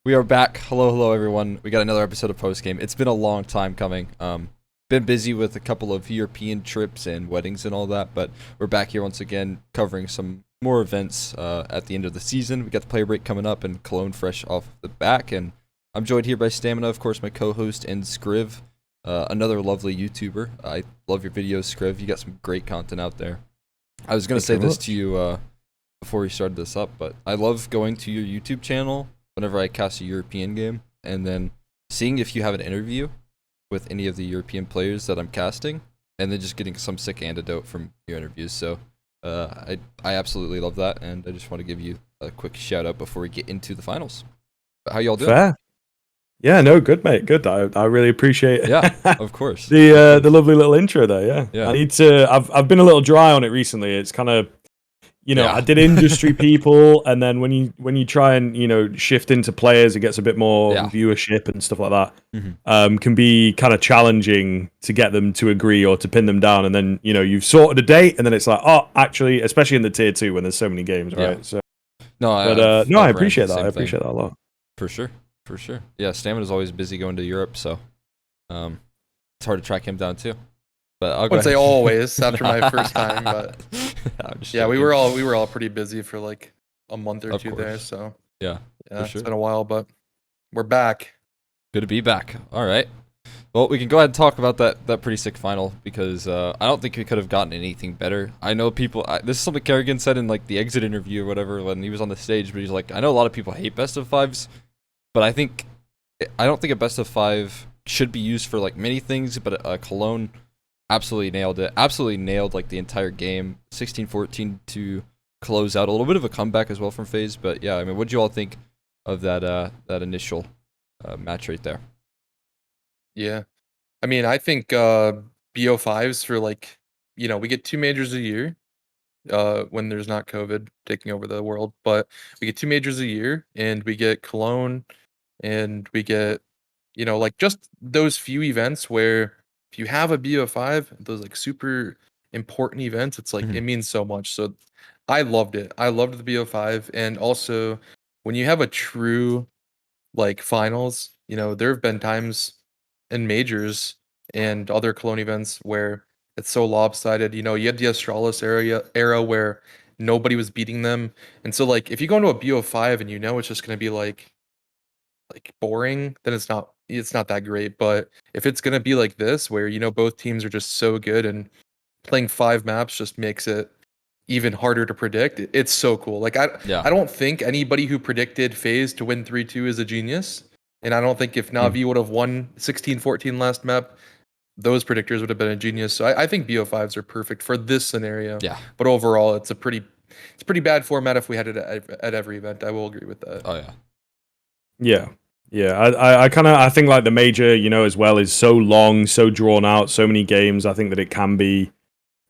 We are back. Hello, everyone. We got another episode of Post Game. It's been a long time coming. Been busy with a couple of European trips and weddings and all that, but we're back here once again covering some more events at the end of the season. We got the player break coming up and Cologne fresh off the back, and I'm joined here by Stamina, of course, my co-host, and Skriv, another lovely YouTuber. I love your videos, Skriv. You got some great content out there. I was going to say this to you before we started this up, but I love going to your YouTube channel whenever I cast a European game, and then seeing if you have an interview with any of the European players that I'm casting, and then just getting some sick antidote from your interviews. So I absolutely love that, and I just want to give you a quick shout out before we get into the finals. But how y'all doing? Fair. Yeah, no, good, mate. Good. I really appreciate it. Yeah, of course. the lovely little intro there. Yeah. I need to. I've been a little dry on it recently. It's kind of, I did industry people, and then when you try and shift into players, it gets a bit more viewership and stuff like that. Mm-hmm. Can be kind of challenging to get them to agree or to pin them down, and then you've sorted a date, and then it's like, oh, actually, especially in the tier 2 when there's so many games, right? Yeah. So I appreciate that. I appreciate that a lot. For sure. Yeah, Stamina's always busy going to Europe, so it's hard to track him down too. But I wouldn't say always after my first time, but yeah, we were all pretty busy for like a month or two there. So yeah, it's been a while, but we're back. Good to be back. All right. Well, we can go ahead and talk about that pretty sick final, because I don't think we could have gotten anything better. I know people. This is something Kerrigan said in like the exit interview or whatever when he was on the stage, but he's like, I know a lot of people hate best of fives, but I don't think a best of 5 should be used for like many things, but Cologne absolutely nailed it. Absolutely nailed like the entire game. 16-14 to close out. A little bit of a comeback as well from FaZe, but yeah, I mean, what do you all think of that initial match right there? Yeah, I mean, I think BO5s for like, we get 2 majors a year when there's not COVID taking over the world, but we get 2 majors a year, and we get Cologne, and we get like just those few events where if you have a BO5, those like super important events, it's like it means so much. So I loved it. I loved the BO5, and also when you have a true like finals, there have been times in majors and other Cologne events where it's so lopsided. You had the Astralis era where nobody was beating them, and so like if you go into a BO5 and it's just gonna be like boring, then it's not that great. But if it's gonna be like this, where both teams are just so good, and playing 5 maps just makes it even harder to predict, it's so cool. Like I don't think anybody who predicted FaZe to win 3-2 is a genius, and I don't think if Na'Vi would have won 16-14 last map, those predictors would have been a genius. So I think BO5s are perfect for this scenario. Yeah. But overall, it's a pretty bad format if we had it at every event. I will agree with that. Oh yeah. Yeah. I think like the major, as well, is so long, so drawn out, so many games. I think that it can be,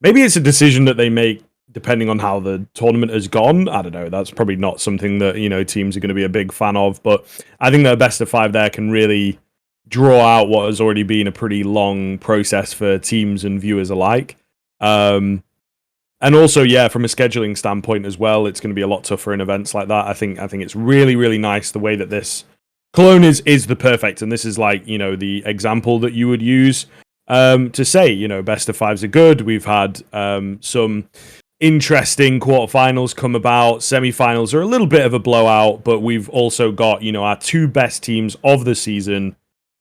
maybe it's a decision that they make depending on how the tournament has gone. I don't know. That's probably not something that, teams are going to be a big fan of, but I think that a best of 5 there can really draw out what has already been a pretty long process for teams and viewers alike. And also, from a scheduling standpoint as well, it's going to be a lot tougher in events like that. I think it's really, really nice the way that this Cologne is the perfect, and this is like, the example that you would use to say, best of 5s are good. We've had some interesting quarterfinals come about. Semifinals are a little bit of a blowout, but we've also got, our 2 best teams of the season.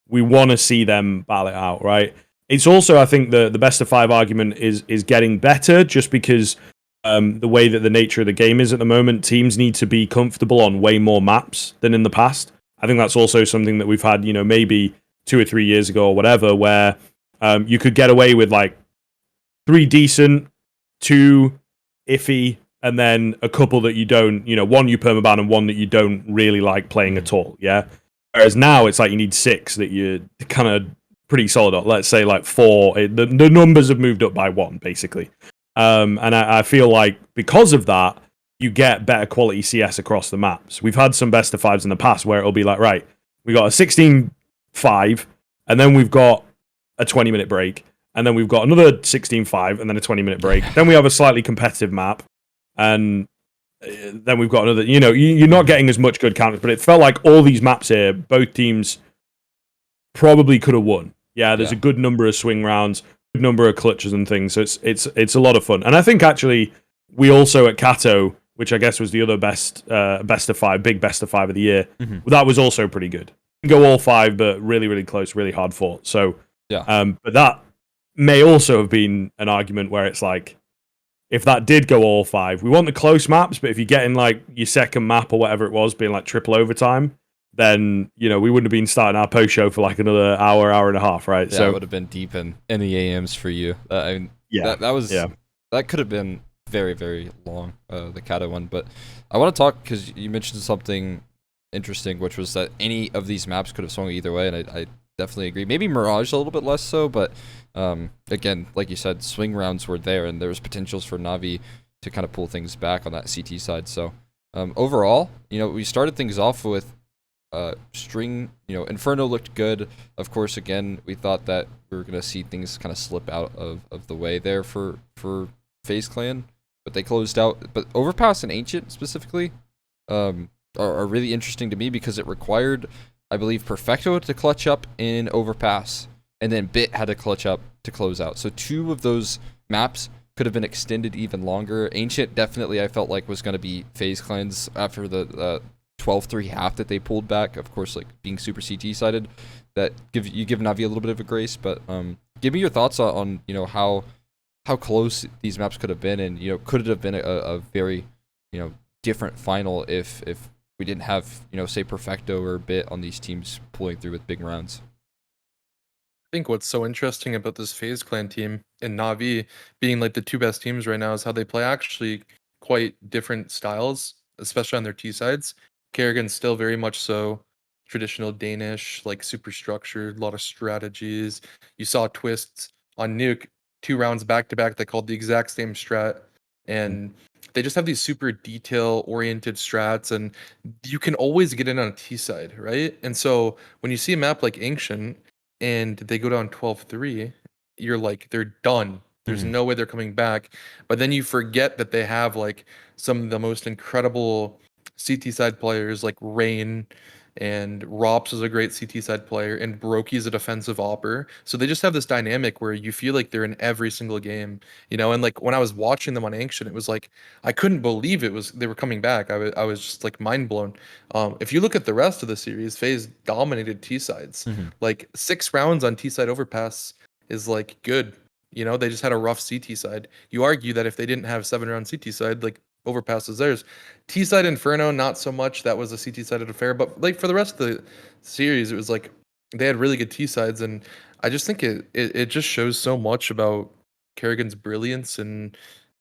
We want to see them battle it out, right? It's also, I think, the best of 5 argument is getting better, just because the way that the nature of the game is at the moment, teams need to be comfortable on way more maps than in the past. I think that's also something that we've had, maybe 2 or 3 years ago or whatever, where you could get away with like 3 decent, 2 iffy, and then a couple that you don't, 1 you permaban and 1 that you don't really like playing at all, yeah? Whereas now it's like you need 6 that you're kind of pretty solid on. Let's say like 4. The numbers have moved up by 1, basically. And I feel like because of that, you get better quality CS across the maps. We've had some best of 5s in the past where it'll be like, right, we got a 16-5, and then we've got a 20-minute break, and then we've got another 16-5, and then a 20-minute break. Then we have a slightly competitive map, and then we've got another. You're not getting as much good counters, but it felt like all these maps here, both teams probably could have won. Yeah, there's a good number of swing rounds, good number of clutches and things. So it's a lot of fun. And I think actually we also at Kato, which I guess was the other best of 5, big best of 5 of the year, that was also pretty good. Go all 5, but really, really close, really hard fought. So but that may also have been an argument where it's like, if that did go all 5, we want the close maps, but if you get in like your second map or whatever it was, being like triple overtime, then we wouldn't have been starting our post show for like another hour and a half, right? Yeah, so it would have been deep in the AMs for you. That could have been very, very long, the Kata one. But I want to talk because you mentioned something interesting, which was that any of these maps could have swung either way, and I definitely agree. Maybe Mirage a little bit less so, but again, like you said, swing rounds were there, and there was potentials for Na'Vi to kind of pull things back on that CT side. So overall, we started things off with String. Inferno looked good. Of course, again, we thought that we were going to see things kind of slip out of the way there for FaZe Clan, but they closed out. But Overpass and Ancient specifically are really interesting to me because it required, I believe, Perfecto to clutch up in Overpass, and then Bit had to clutch up to close out. So 2 of those maps could have been extended even longer. Ancient definitely I felt like was going to be FaZe Clan's after the 12-3 half that they pulled back. Of course, like being super CT sided, that give Na'Vi a little bit of a grace. But give me your thoughts on how close these maps could have been, and could it have been a very different final if we didn't have say Perfecto or Bit on these teams pulling through with big rounds. I think what's so interesting about this FaZe Clan team and Na'Vi being like the 2 best teams right now is how they play actually quite different styles, especially on their T sides. Kerrigan's still very much so traditional Danish, like super structured, a lot of strategies. You saw Twists on Nuke 2 rounds back to back. They called the exact same strat, and they just have these super detail oriented strats, and you can always get in on a T side, right? And so when you see a map like Ancient and they go down 12-3, you're like, they're done. There's no way they're coming back. But then you forget that they have like some of the most incredible CT side players like Rain, and Rops is a great CT side player, and Brokey's a defensive opper. So they just have this dynamic where you feel like they're in every single game, and like when I was watching them on Ancient, it was like I couldn't believe they were coming back. I was just like mind blown. If you look at the rest of the series, FaZe dominated T sides. Like 6 rounds on T side Overpass is like good. They just had a rough CT side. You argue that if they didn't have 7-round CT side, like Overpass is theirs. T side Inferno, not so much. That was a CT sided affair. But like for the rest of the series, it was like they had really good T sides, and I just think it just shows so much about Kerrigan's brilliance and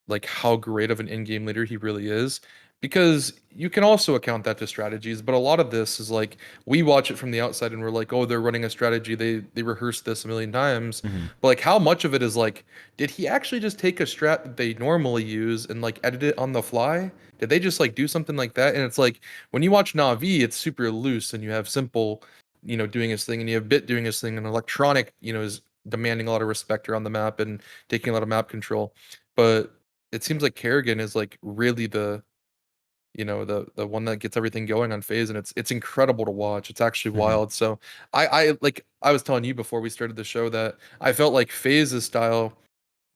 like how great of an in-game leader he really is. Because you can also account that to strategies, but a lot of this is like we watch it from the outside and we're like, oh, they're running a strategy. They rehearsed this a million times. But like how much of it is like, did he actually just take a strat that they normally use and like edit it on the fly? Did they just like do something like that? And it's like when you watch Na'Vi, it's super loose and you have Simple, doing his thing, and you have Bit doing his thing, and Electronic, is demanding a lot of respect around the map and taking a lot of map control. But it seems like Kerrigan is like really the one that gets everything going on FaZe, and it's incredible to watch. It's actually wild. So I was telling you before we started the show that I felt like FaZe's style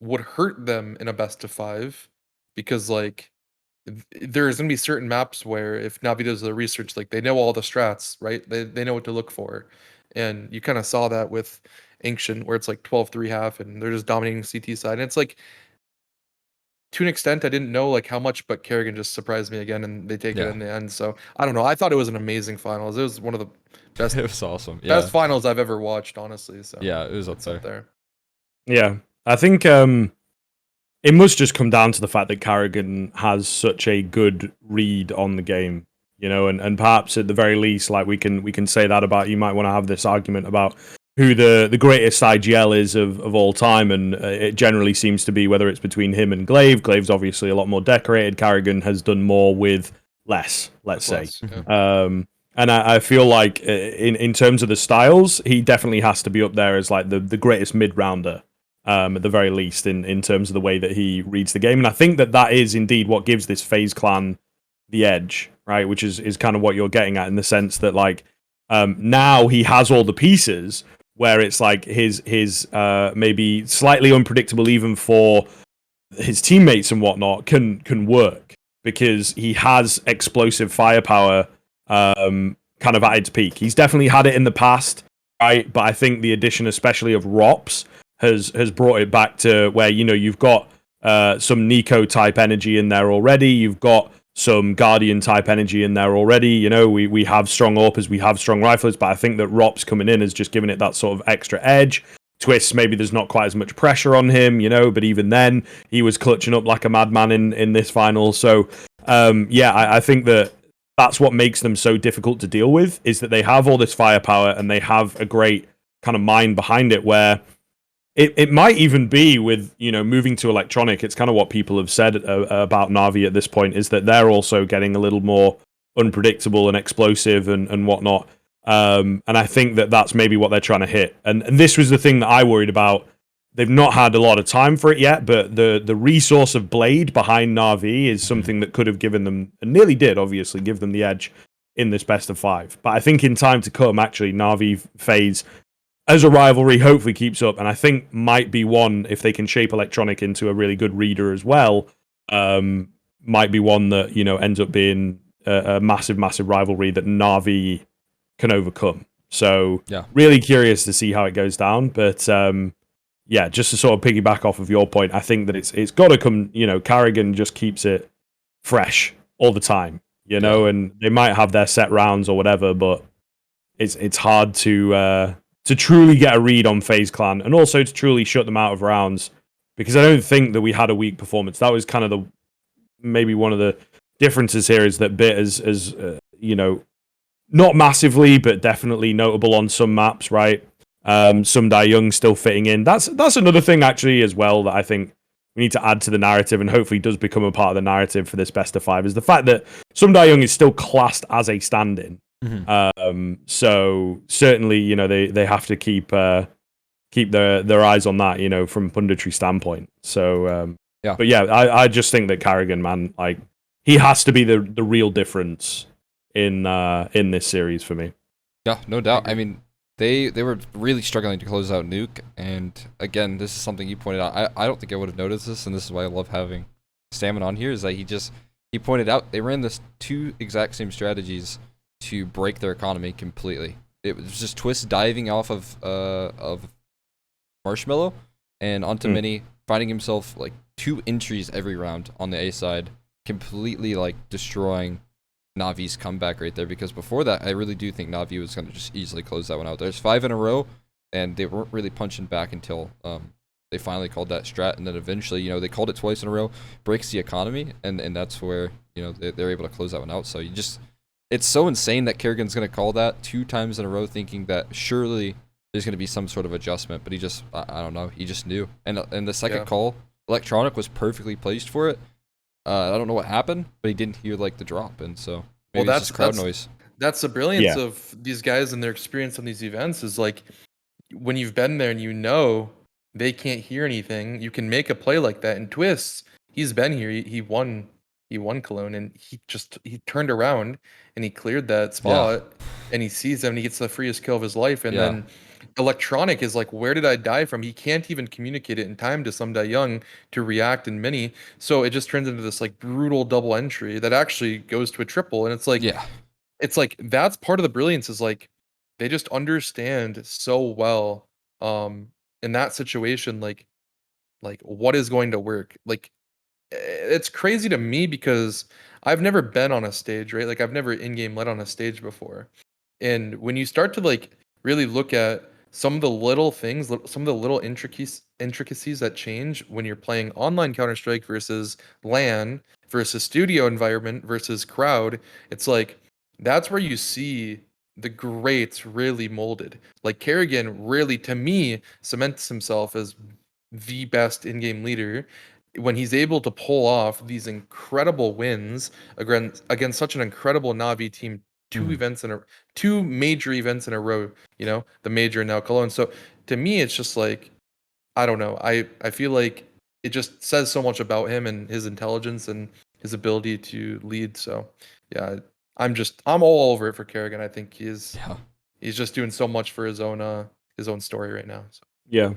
would hurt them in a best of 5 because like there's gonna be certain maps where if Navi does the research, like they know all the strats, right? They know what to look for. And you kind of saw that with Ancient where it's like 12-3 half and they're just dominating CT side. And it's like to an extent, I didn't know like how much, but Kerrigan just surprised me again, and they take it in the end. So I don't know. I thought it was an amazing finals. It was one of the best. It was awesome. Best finals I've ever watched, honestly. So yeah, it was up there. Yeah, I think it must just come down to the fact that Kerrigan has such a good read on the game, and perhaps at the very least, like we can say that about. You might want to have this argument about who the greatest IGL is of all time, and it generally seems to be whether it's between him and Glaive. Glaive's obviously a lot more decorated. Kerrigan has done more with less, let's say. Yeah. And I feel like in terms of the styles, he definitely has to be up there as like the greatest mid-rounder, at the very least, in terms of the way that he reads the game. And I think that is indeed what gives this FaZe Clan the edge, right? Which is kind of what you're getting at in the sense that like now he has all the pieces where it's like his maybe slightly unpredictable even for his teammates and whatnot can work because he has explosive firepower kind of at its peak. He's definitely had it in the past, right? But I think the addition, especially of Rops, has brought it back to where you've got some Nico type energy in there already. You've got some Guardian type energy in there already. We have strong AWPers, we have strong riflers, but I think that Rops coming in has just given it that sort of extra edge. Twists, maybe there's not quite as much pressure on him, but even then, he was clutching up like a madman in this final. So, I think that that's what makes them so difficult to deal with, is that they have all this firepower and they have a great kind of mind behind it where it might even be with, moving to electronic. It's kind of what people have said about Na'Vi at this point, is that they're also getting a little more unpredictable and explosive and whatnot. And I think that that's maybe what they're trying to hit. And this was the thing that I worried about. They've not had a lot of time for it yet, but the resource of Blade behind Na'Vi is something that could have given them, and nearly did, obviously, give them the edge in this best of 5. But I think in time to come, actually, Na'Vi FaZe, as a rivalry, hopefully keeps up. And I think might be one, if they can shape Electronic into a really good reader as well, might be one that, ends up being a massive, massive rivalry that Na'Vi can overcome. So really curious to see how it goes down. But just to sort of piggyback off of your point, I think that it's got to come, Carrigan just keeps it fresh all the time, and they might have their set rounds or whatever, but it's hard to truly get a read on FaZe Clan and also to truly shut them out of rounds, because I don't think that we had a weak performance. That was kind of maybe one of the differences here, is that Bit as not massively, but definitely notable on some maps, right? Some Die Young still fitting in. That's another thing actually as well that I think we need to add to the narrative, and hopefully does become a part of the narrative for this best of 5, is the fact that Some Die Young is still classed as a stand-in. So certainly, they have to keep their eyes on that, from punditry standpoint. So but I just think that Carrigan, man, like, he has to be the real difference in this series for me. Yeah, no doubt. I mean, they were really struggling to close out Nuke, and again, this is something you pointed out. I don't think I would have noticed this, and this is why I love having Stamina on here, is that he pointed out they ran this 2 exact same strategies to break their economy completely. It was just Twist diving off of Marshmallow and onto Mini, finding himself like 2 entries every round on the A side, completely like destroying Navi's comeback right there. Because before that, I really do think Na'Vi was going to just easily close that one out. There's 5 in a row, and they weren't really punching back until they finally called that strat, and then eventually, they called it twice in a row, breaks the economy, and that's where, they're able to close that one out. So it's so insane that Kerrigan's going to call that 2 times in a row, thinking that surely there's going to be some sort of adjustment, but he just, I don't know, he just knew. And the second call, Electronic was perfectly placed for it. I don't know what happened, but he didn't hear like the drop, and so maybe it's just crowd noise. That's the brilliance of these guys and their experience on these events, is like, when you've been there and they can't hear anything, you can make a play like that. And Twists, he's been here, he won Cologne, and he turned around and he cleared that spot, and he sees them and he gets the freest kill of his life. And then Electronic is like, where did I die from? He can't even communicate it in time to Some Die Young to react in Mini. So it just turns into this like brutal double entry that actually goes to a triple. And it's like, that's part of the brilliance, is like, they just understand so well in that situation, like what is going to work. Like, it's crazy to me because I've never been on a stage, right? Like, I've never in-game led on a stage before. And when you start to like really look at some of the little things, some of the little intricacies that change when you're playing online Counter-Strike versus LAN versus studio environment versus crowd, it's like, that's where you see the greats really molded. Like, Kerrigan really, to me, cements himself as the best in-game leader when he's able to pull off these incredible wins against such an incredible Na'Vi team. 2 major events in a row, the major and now Cologne. So to me, it's just like, I don't know. I feel like it just says so much about him and his intelligence and his ability to lead. So yeah, I'm all over it for Kerrigan. I think he's just doing so much for his own story right now. So. Yeah,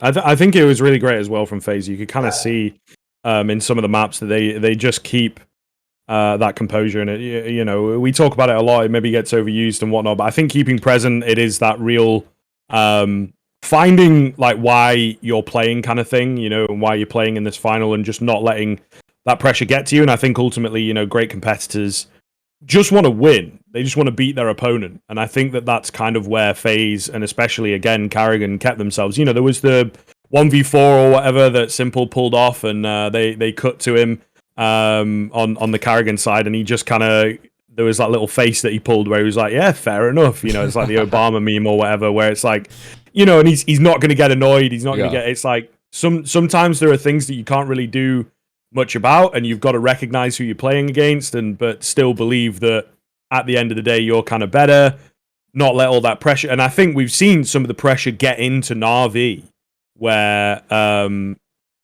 I think it was really great as well from FaZe. You could kind of see in some of the maps that they just keep that composure, and it, we talk about it a lot. It maybe gets overused and whatnot, but I think keeping present, it is that real finding like why you're playing kind of thing, and why you're playing in this final, and just not letting that pressure get to you. And I think ultimately, great competitors just want to win. They just want to beat their opponent. And I think that that's kind of where FaZe, and especially, again, Carrigan, kept themselves. There was the 1v4 or whatever that Simple pulled off, and they cut to him on the Carrigan side, and he just kind of... There was that little face that he pulled where he was like, yeah, fair enough. It's like the Obama meme or whatever, where it's like, and he's not going to get annoyed. He's not going to get... It's like, sometimes there are things that you can't really do much about, and you've got to recognize who you're playing against, but still believe that at the end of the day you're kind of better, not let all that pressure. And I think we've seen some of the pressure get into Na'Vi where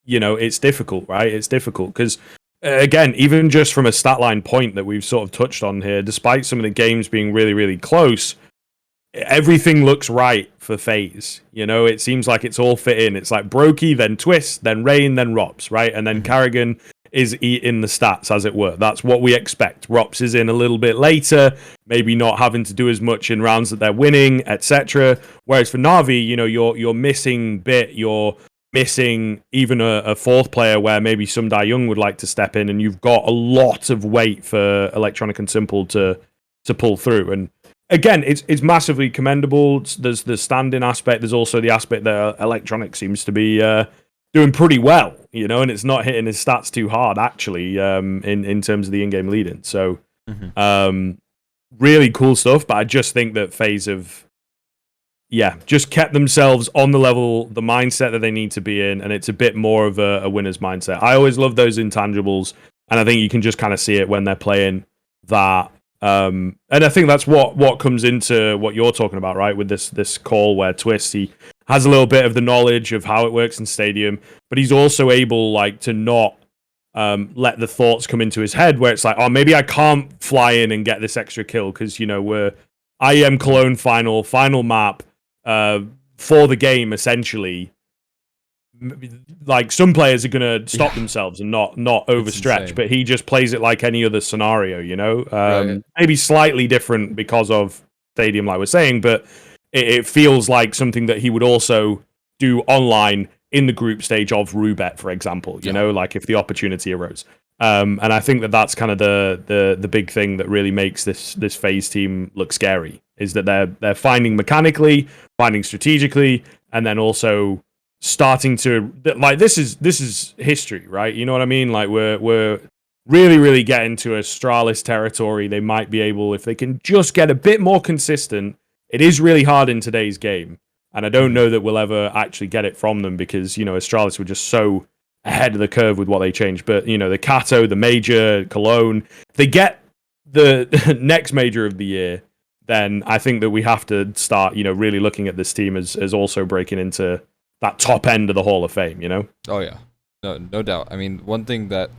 it's difficult, right? It's difficult because again, even just from a stat line point that we've sort of touched on here, despite some of the games being really, really close, everything looks right for FaZe. It seems like it's all fit in. It's like Brokey, then Twist, then Rain, then Rops, right? And then Carrigan is in the stats, as it were. That's what we expect. Rops is in a little bit later, maybe not having to do as much in rounds that they're winning, etc. Whereas for Na'Vi, you're missing Bit, you're missing even a fourth player where maybe some Die Young would like to step in, and you've got a lot of weight for Electronic and Simple to pull through. And again, it's massively commendable. There's the stand-in aspect. There's also the aspect that Electronic seems to be doing pretty well, and it's not hitting his stats too hard, actually, in terms of the in-game lead-in. So, really cool stuff. But I just think that FaZe have, just kept themselves on the level, the mindset that they need to be in, and it's a bit more of a winner's mindset. I always love those intangibles, and I think you can just kind of see it when they're playing that. And I think that's what comes into what you're talking about, right? With this call where Twist, he has a little bit of the knowledge of how it works in Stadium, but he's also able to not let the thoughts come into his head where it's like, oh, maybe I can't fly in and get this extra kill because we're IEM Cologne final map for the game essentially. Like some players are gonna stop themselves and not overstretch, but he just plays it like any other scenario, right. Maybe slightly different because of Stadium, like we're saying, but it feels like something that he would also do online in the group stage of Rubet, for example, like if the opportunity arose. And I think that's kind of the big thing that really makes this FaZe team look scary, is that they're finding mechanically, finding strategically, and then also starting to this is history, right? You know what I mean? Like we're really, really getting to Astralis territory. They might be able, if they can just get a bit more consistent. It is really hard in today's game, and I don't know that we'll ever actually get it from them because Astralis were just so ahead of the curve with what they changed. But the Kato, the Major, Cologne, if they get the next Major of the year, then I think that we have to start really looking at this team as also breaking into that top end of the Hall of Fame, Oh yeah, no doubt. I mean, one thing that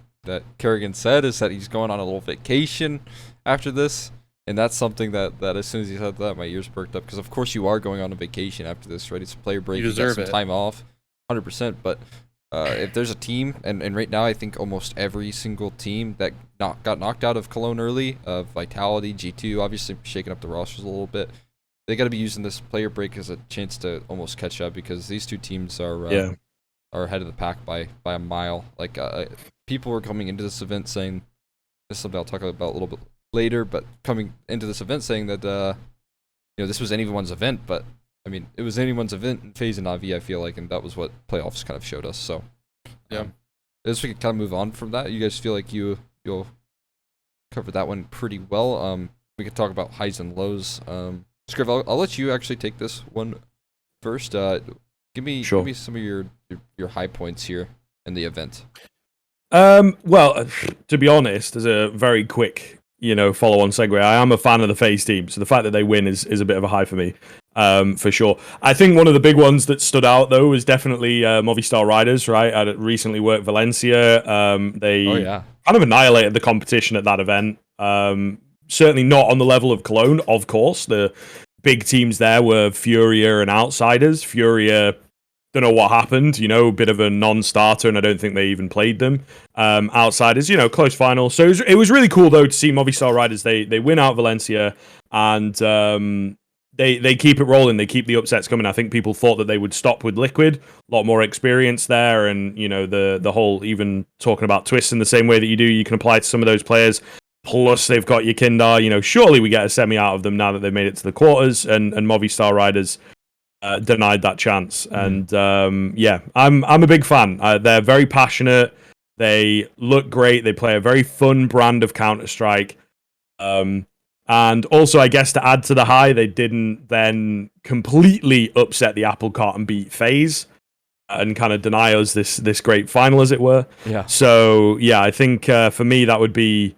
Kerrigan said is that he's going on a little vacation after this, and that's something that as soon as he said that, my ears perked up, because of course you are going on a vacation after this, right? It's a player break, you deserve some time off, 100%. But if there's a team, and right now I think almost every single team that got knocked out of Cologne early, Vitality, G2, obviously shaking up the rosters a little bit. They got to be using this player break as a chance to almost catch up, because these two teams are ahead of the pack by a mile. Like people were coming into this event saying, this is something I'll talk about a little bit later, but coming into this event saying that this was anyone's event, but I mean it was anyone's event in FaZe and Na'Vi, I feel like, and that was what playoffs kind of showed us. So I guess we could kind of move on from that. You guys feel like you'll cover that one pretty well. We could talk about highs and lows. Skriv, I'll let you actually take this one first. Give me some of your high points here in the event. Well, to be honest, as a very quick follow-on segue, I am a fan of the FaZe team, so the fact that they win is a bit of a high for me. For sure. I think one of the big ones that stood out though was definitely Movistar Riders. Right, I recently worked Valencia. They Oh yeah. kind of annihilated the competition at that event. Certainly not on the level of Cologne, of course. The big teams there were Furia and Outsiders. Furia, don't know what happened, a bit of a non-starter, and I don't think they even played them. Outsiders, close final. So it was really cool, though, to see Movistar Riders. They win out Valencia, and they keep it rolling. They keep the upsets coming. I think people thought that they would stop with Liquid. A lot more experience there, and, the whole, even talking about twists in the same way that you can apply to some of those players. Plus, they've got Yakindar. Surely we get a semi out of them now that they've made it to the quarters, and Movistar Riders denied that chance. And I'm a big fan. They're very passionate. They look great. They play a very fun brand of Counter-Strike. And also, I guess to add to the high, they didn't then completely upset the apple cart and beat FaZe and kind of deny us this great final, as it were. Yeah. So yeah, I think for me that would be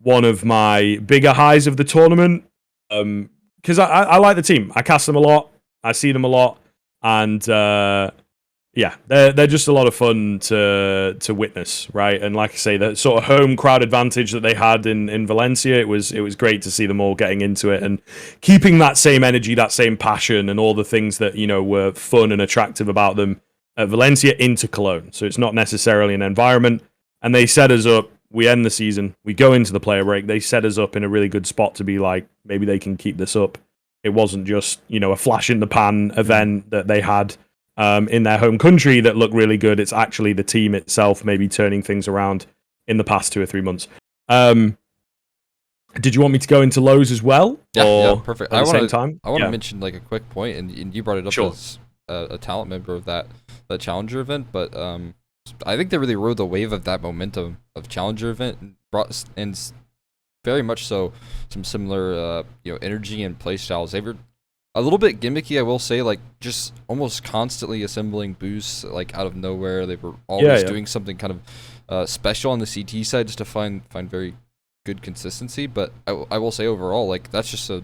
one of my bigger highs of the tournament. Because I like the team. I cast them a lot. I see them a lot, and they're just a lot of fun to witness, right? And like I say, the sort of home crowd advantage that they had in Valencia, it was great to see them all getting into it and keeping that same energy, that same passion, and all the things that were fun and attractive about them at Valencia into Cologne. So it's not necessarily an environment, and they set us up. We end the season, we go into the player break. They set us up in a really good spot to be like, maybe they can keep this up. It wasn't just, a flash in the pan event that they had in their home country that looked really good. It's actually the team itself maybe turning things around in the past 2 or 3 months. Did you want me to go into lows as well? Yeah, perfect. At the same time? I want to mention like a quick point, and you brought it up Sure. as a talent member of that Challenger event, but I think they really rode the wave of that momentum of Challenger event and brought and very much so some similar energy and play styles. They were a little bit gimmicky, I will say, like just almost constantly assembling boosts like out of nowhere. They were always doing something kind of special on the CT side just to find very good consistency. But I will say overall, like that's just a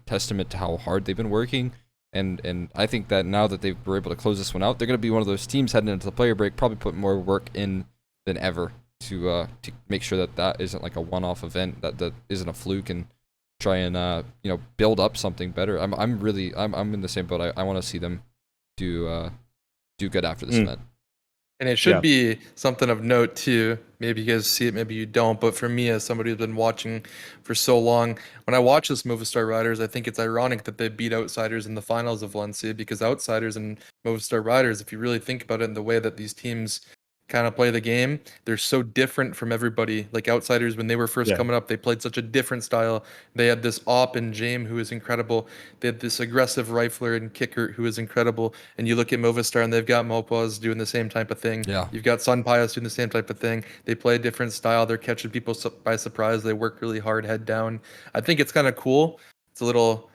testament to how hard they've been working. And I think that now that they were able to close this one out, they're going to be one of those teams heading into the player break, probably put more work in than ever to make sure that isn't like a one-off event, that isn't a fluke, and try and build up something better. I'm in the same boat. I want to see them do good after this event. And it should be something of note too. Maybe you guys see it, maybe you don't. But for me, as somebody who's been watching for so long, when I watch this Movistar Riders, I think it's ironic that they beat Outsiders in the finals of Valencia, because Outsiders and Movistar Riders, if you really think about it, in the way that these teams kind of play the game, they're so different from everybody. Like Outsiders, when they were first coming up, they played such a different style. They had this op in Jame who is incredible. They had this aggressive rifler and kicker who is incredible. And you look at Movistar and they've got Mopaz doing the same type of thing. Yeah. You've got Sun Pius doing the same type of thing. They play a different style. They're catching people by surprise. They work really hard, head down. I think it's kind of cool. It's a little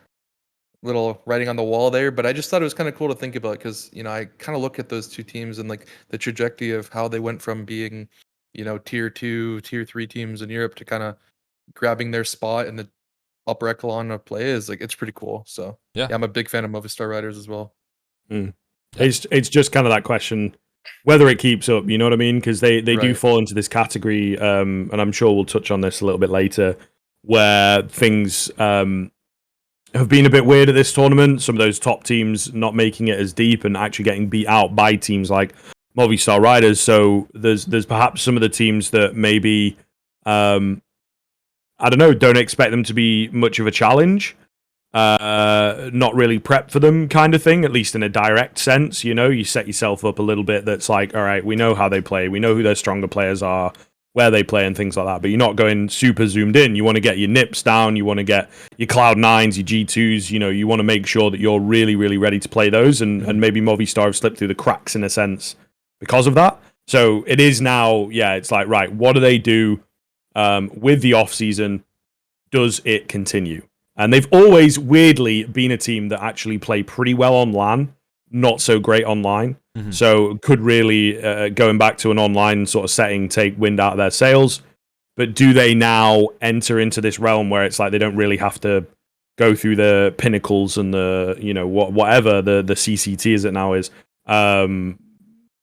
writing on the wall there, but I just thought it was kind of cool to think about, because I kind of look at those two teams and like the trajectory of how they went from being tier 2, tier 3 teams in Europe to kind of grabbing their spot in the upper echelon of play is like, it's pretty cool. So yeah, I'm a big fan of Movistar Riders as well. It's just kind of that question whether it keeps up, you know what I mean? Because they do fall into this category, and I'm sure we'll touch on this a little bit later, where things have been a bit weird at this tournament. Some of those top teams not making it as deep and actually getting beat out by teams like Movistar Riders. So there's perhaps some of the teams that maybe I don't know, don't expect them to be much of a challenge. Not really prepped for them, kind of thing, at least in a direct sense. You set yourself up a little bit that's like, all right, we know how they play, we know who their stronger players are, where they play and things like that, but you're not going super zoomed in. You want to get your nips down, you want to get your Cloud9s, your G2s, you want to make sure that you're really, really ready to play those, and maybe Movistar have slipped through the cracks in a sense because of that. So it is now, it's like, right, what do they do with the off-season? Does it continue? And they've always, weirdly, been a team that actually play pretty well on LAN, not so great online. So could really, going back to an online sort of setting, take wind out of their sails. But do they now enter into this realm where it's like they don't really have to go through the pinnacles and the whatever the CCT as it now is,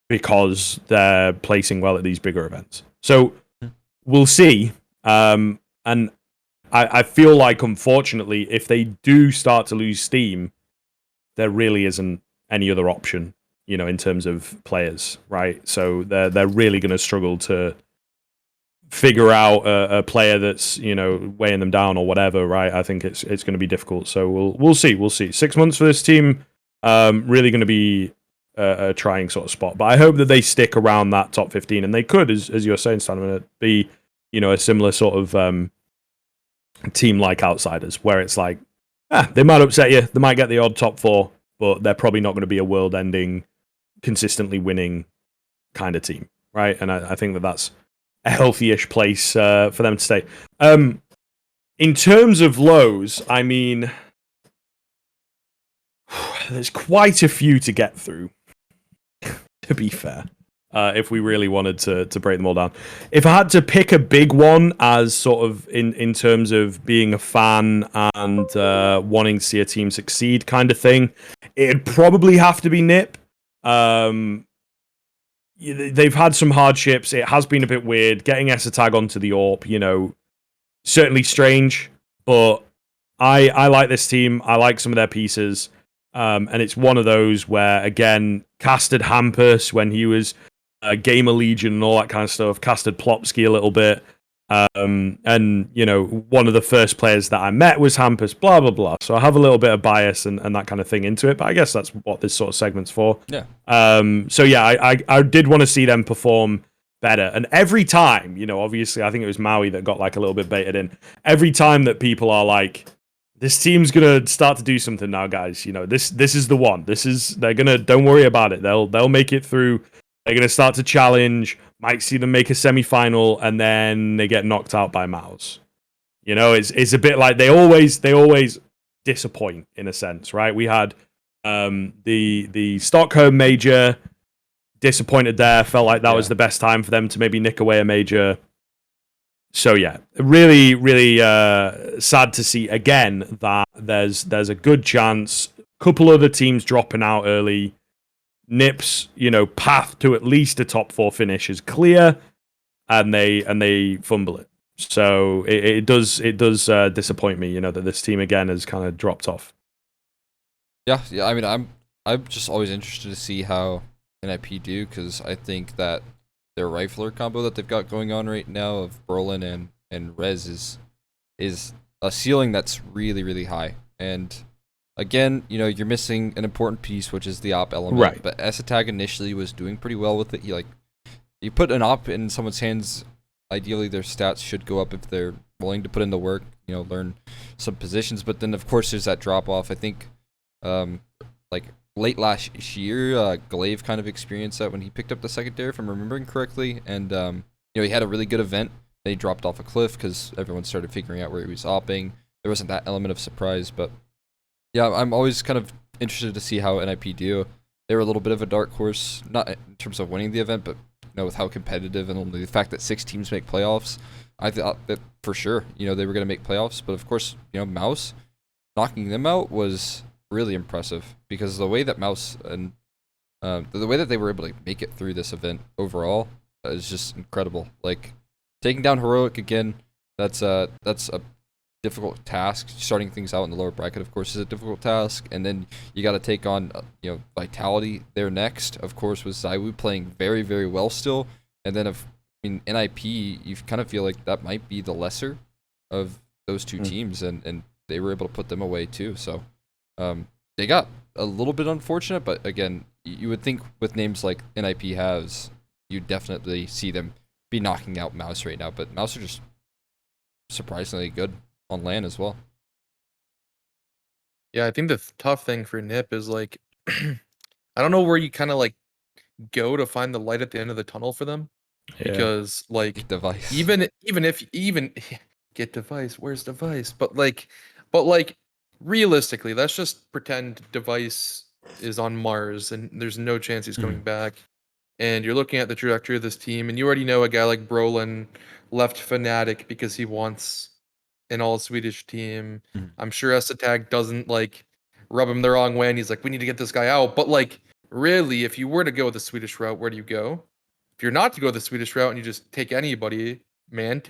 because they're placing well at these bigger events. So we'll see. And I feel like, unfortunately, if they do start to lose steam, there really isn't any other option, in terms of players, right? So they're really going to struggle to figure out a player that's weighing them down or whatever, right? I think it's going to be difficult. So we'll see. 6 months for this team, really going to be a trying sort of spot. But I hope that they stick around that top 15, and they could, as you're saying, Stan, be a similar sort of team like Outsiders, where it's like, they might upset you, they might get the odd top 4, but they're probably not going to be a world-ending, consistently winning kind of team, right? And I think that's a healthy-ish place for them to stay. In terms of lows, I mean, there's quite a few to get through, to be fair, if we really wanted to break them all down. If I had to pick a big one as sort of in terms of being a fan and wanting to see a team succeed kind of thing, it'd probably have to be NIP. They've had some hardships. It has been a bit weird. Getting Esatag onto the AWP, certainly strange, but I like this team. I like some of their pieces. And it's one of those where, again, casted Hampus when he was Gamer Legion and all that kind of stuff, casted Plopsky a little bit. And, one of the first players that I met was Hampus, blah, blah, blah. So I have a little bit of bias and that kind of thing into it, but I guess that's what this sort of segment's for. Yeah. So yeah, I did want to see them perform better. And every time, obviously, I think it was Maui that got like a little bit baited in. Every time that people are like, this team's gonna start to do something now, guys. This is the one. They're gonna, don't worry about it. They'll make it through. They're gonna start to challenge. Might see them make a semi-final, and then they get knocked out by Mouse. It's a bit like they always disappoint in a sense, right? We had the Stockholm major, disappointed there. Felt like that was the best time for them to maybe nick away a major. So yeah, really, really sad to see again that there's a good chance. Couple other teams dropping out early. NIP's path to at least a top 4 finish is clear, and they fumble it. So it does disappoint me, that this team again has kind of dropped off. Yeah. I mean, I'm just always interested to see how NIP do, because I think that their rifler combo that they've got going on right now of Berlin and Rez is a ceiling that's really, really high. And again, you're missing an important piece, which is the op element. Right. But Esatag initially was doing pretty well with it. You put an op in someone's hands, ideally their stats should go up if they're willing to put in the work, learn some positions. But then of course there's that drop off. I think late last year, Glaive kind of experienced that when he picked up the secondary, if I'm remembering correctly. And, he had a really good event. Then he dropped off a cliff because everyone started figuring out where he was opping. There wasn't that element of surprise. But, yeah, I'm always kind of interested to see how NIP do. They were a little bit of a dark horse, not in terms of winning the event, but, with how competitive and only the fact that 6 teams make playoffs. I thought that for sure, they were going to make playoffs. But, of course, Mouse, knocking them out was really impressive, because the way that Mouse and the way that they were able to make it through this event overall is just incredible. Like, taking down Heroic again, that's a difficult task. Starting things out in the lower bracket, of course, is a difficult task, and then you got to take on Vitality there next. Of course, with Zaiwu playing very, very well still, and then NIP, you kind of feel like that might be the lesser of those two teams, and they were able to put them away too. So. They got a little bit unfortunate, but again, you would think with names like NIP has, you definitely see them be knocking out Mouse right now. But Mouse are just surprisingly good on LAN as well. Yeah, I think the tough thing for NIP is like, I don't know where you kind of like go to find the light at the end of the tunnel for them, because like Device. even if get Device, where's Device? But like realistically, let's just pretend Device is on Mars and there's no chance he's coming back. And you're looking at the trajectory of this team, and you already know a guy like Brolin left Fnatic because he wants an all Swedish team. Mhm. I'm sure Esatag doesn't like rub him the wrong way, and he's like, we need to get this guy out. But like, really, if you were to go the Swedish route, where do you go? If you're not to go the Swedish route and you just take anybody, man,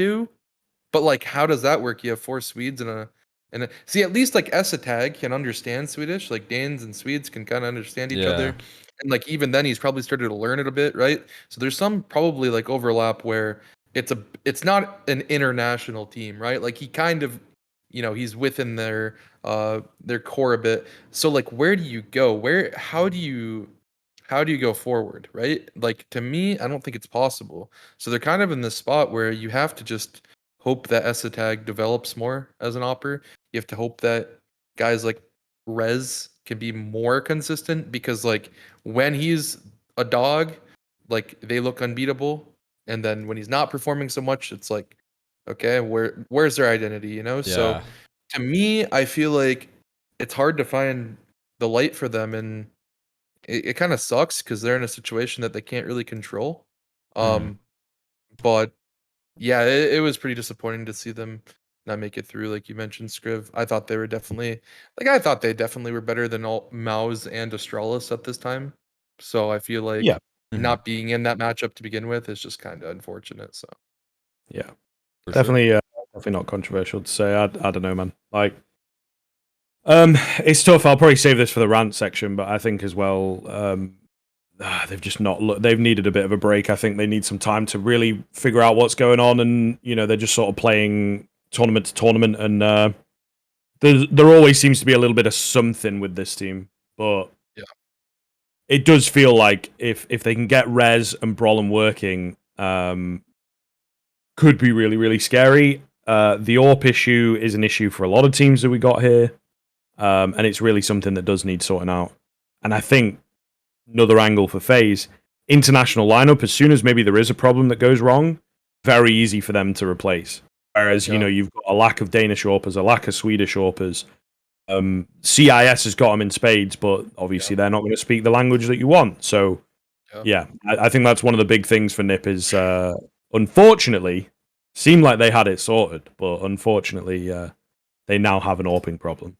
but like, how does that work? You have 4 Swedes and see, at least like Esatag can understand Swedish. Like Danes and Swedes can kind of understand each other, Yeah. and like even then, he's probably started to learn it a bit, right? So there's some probably like overlap where it's not an international team, right? Like he kind of, he's within their core a bit. So like, where do you go? How do you go forward, right? Like to me, I don't think it's possible. So they're kind of in this spot where you have to just hope that Esatag develops more as an opper. You have to hope that guys like Rez can be more consistent because like when he's a dog, like they look unbeatable. And then when he's not performing so much, it's like, okay, where's their identity, So Yeah. to me, I feel like it's hard to find the light for them, and it kind of sucks because they're in a situation that they can't really control. Mhm. But yeah, it was pretty disappointing to see them not make it through. Like you mentioned, Skriv. I thought they definitely were better than all Maus and Astralis at this time. So I feel Yeah. like Mhm. not being in that matchup to begin with is just kind of unfortunate. So Yeah. For sure. Definitely not controversial to say. I don't know, man. Like, it's tough. I'll probably save this for the rant section, but I think as well, they've just not. They've needed a bit of a break. I think they need some time to really figure out what's going on, and they're just sort of playing tournament to tournament, and there always seems to be a little bit of something with this team, but yeah, it does feel like if they can get Rez and Brolin working, could be really really scary. The AWP issue is an issue for a lot of teams that we got here, and it's really something that does need sorting out. And I think another angle for FaZe, international lineup, as soon as maybe there is a problem that goes wrong, very easy for them to replace. Whereas, yeah, you've got a lack of Danish AWPers, a lack of Swedish AWPers. CIS has got them in spades, but obviously yeah, they're not going to speak the language that you want. So, yeah. yeah, I think that's one of the big things for NIP is, unfortunately, seemed like they had it sorted, but unfortunately, they now have an AWPing problem.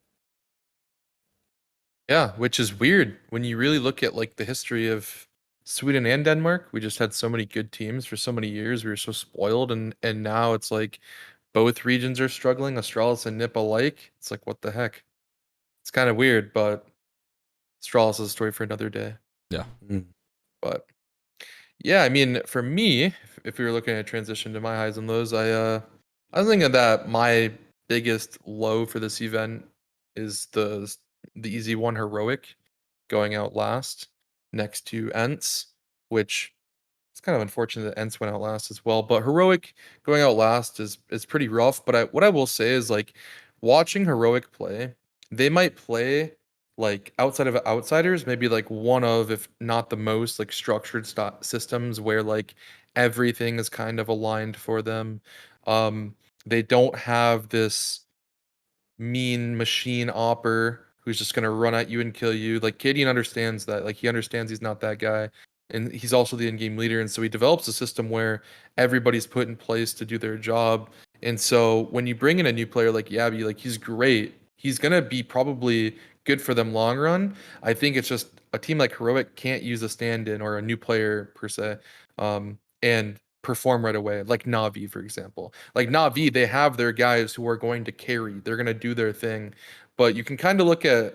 Yeah, which is weird when you really look at like the history of Sweden and Denmark. We just had so many good teams for so many years. We were so spoiled, and now it's like both regions are struggling, Astralis and NIP alike. It's like what the heck? It's kind of weird, but Astralis is a story for another day. Yeah. Mm. But yeah, I mean, for me, if we were looking at transition to my highs and lows, I was thinking that my biggest low for this event is the easy one heroic going out last next to Ents, which it's kind of unfortunate that Ents went out last as well. But heroic going out last is pretty rough. But what I will say is like watching heroic play, they might play like outside of outsiders, maybe like one of, if not the most, like structured systems where like everything is kind of aligned for them. Um, they don't have this mean machine opper who's just gonna run at you and kill you. Like Cadian understands that. Like he understands he's not that guy. And he's also the in-game leader. And so he develops a system where everybody's put in place to do their job. And so when you bring in a new player like Yabi, like he's great. He's gonna be probably good for them long run. I think it's just a team like Heroic can't use a stand-in or a new player per se. And perform right away, like Navi, for example. Like Navi, they have their guys who are going to carry. They're going to do their thing. But you can kind of look at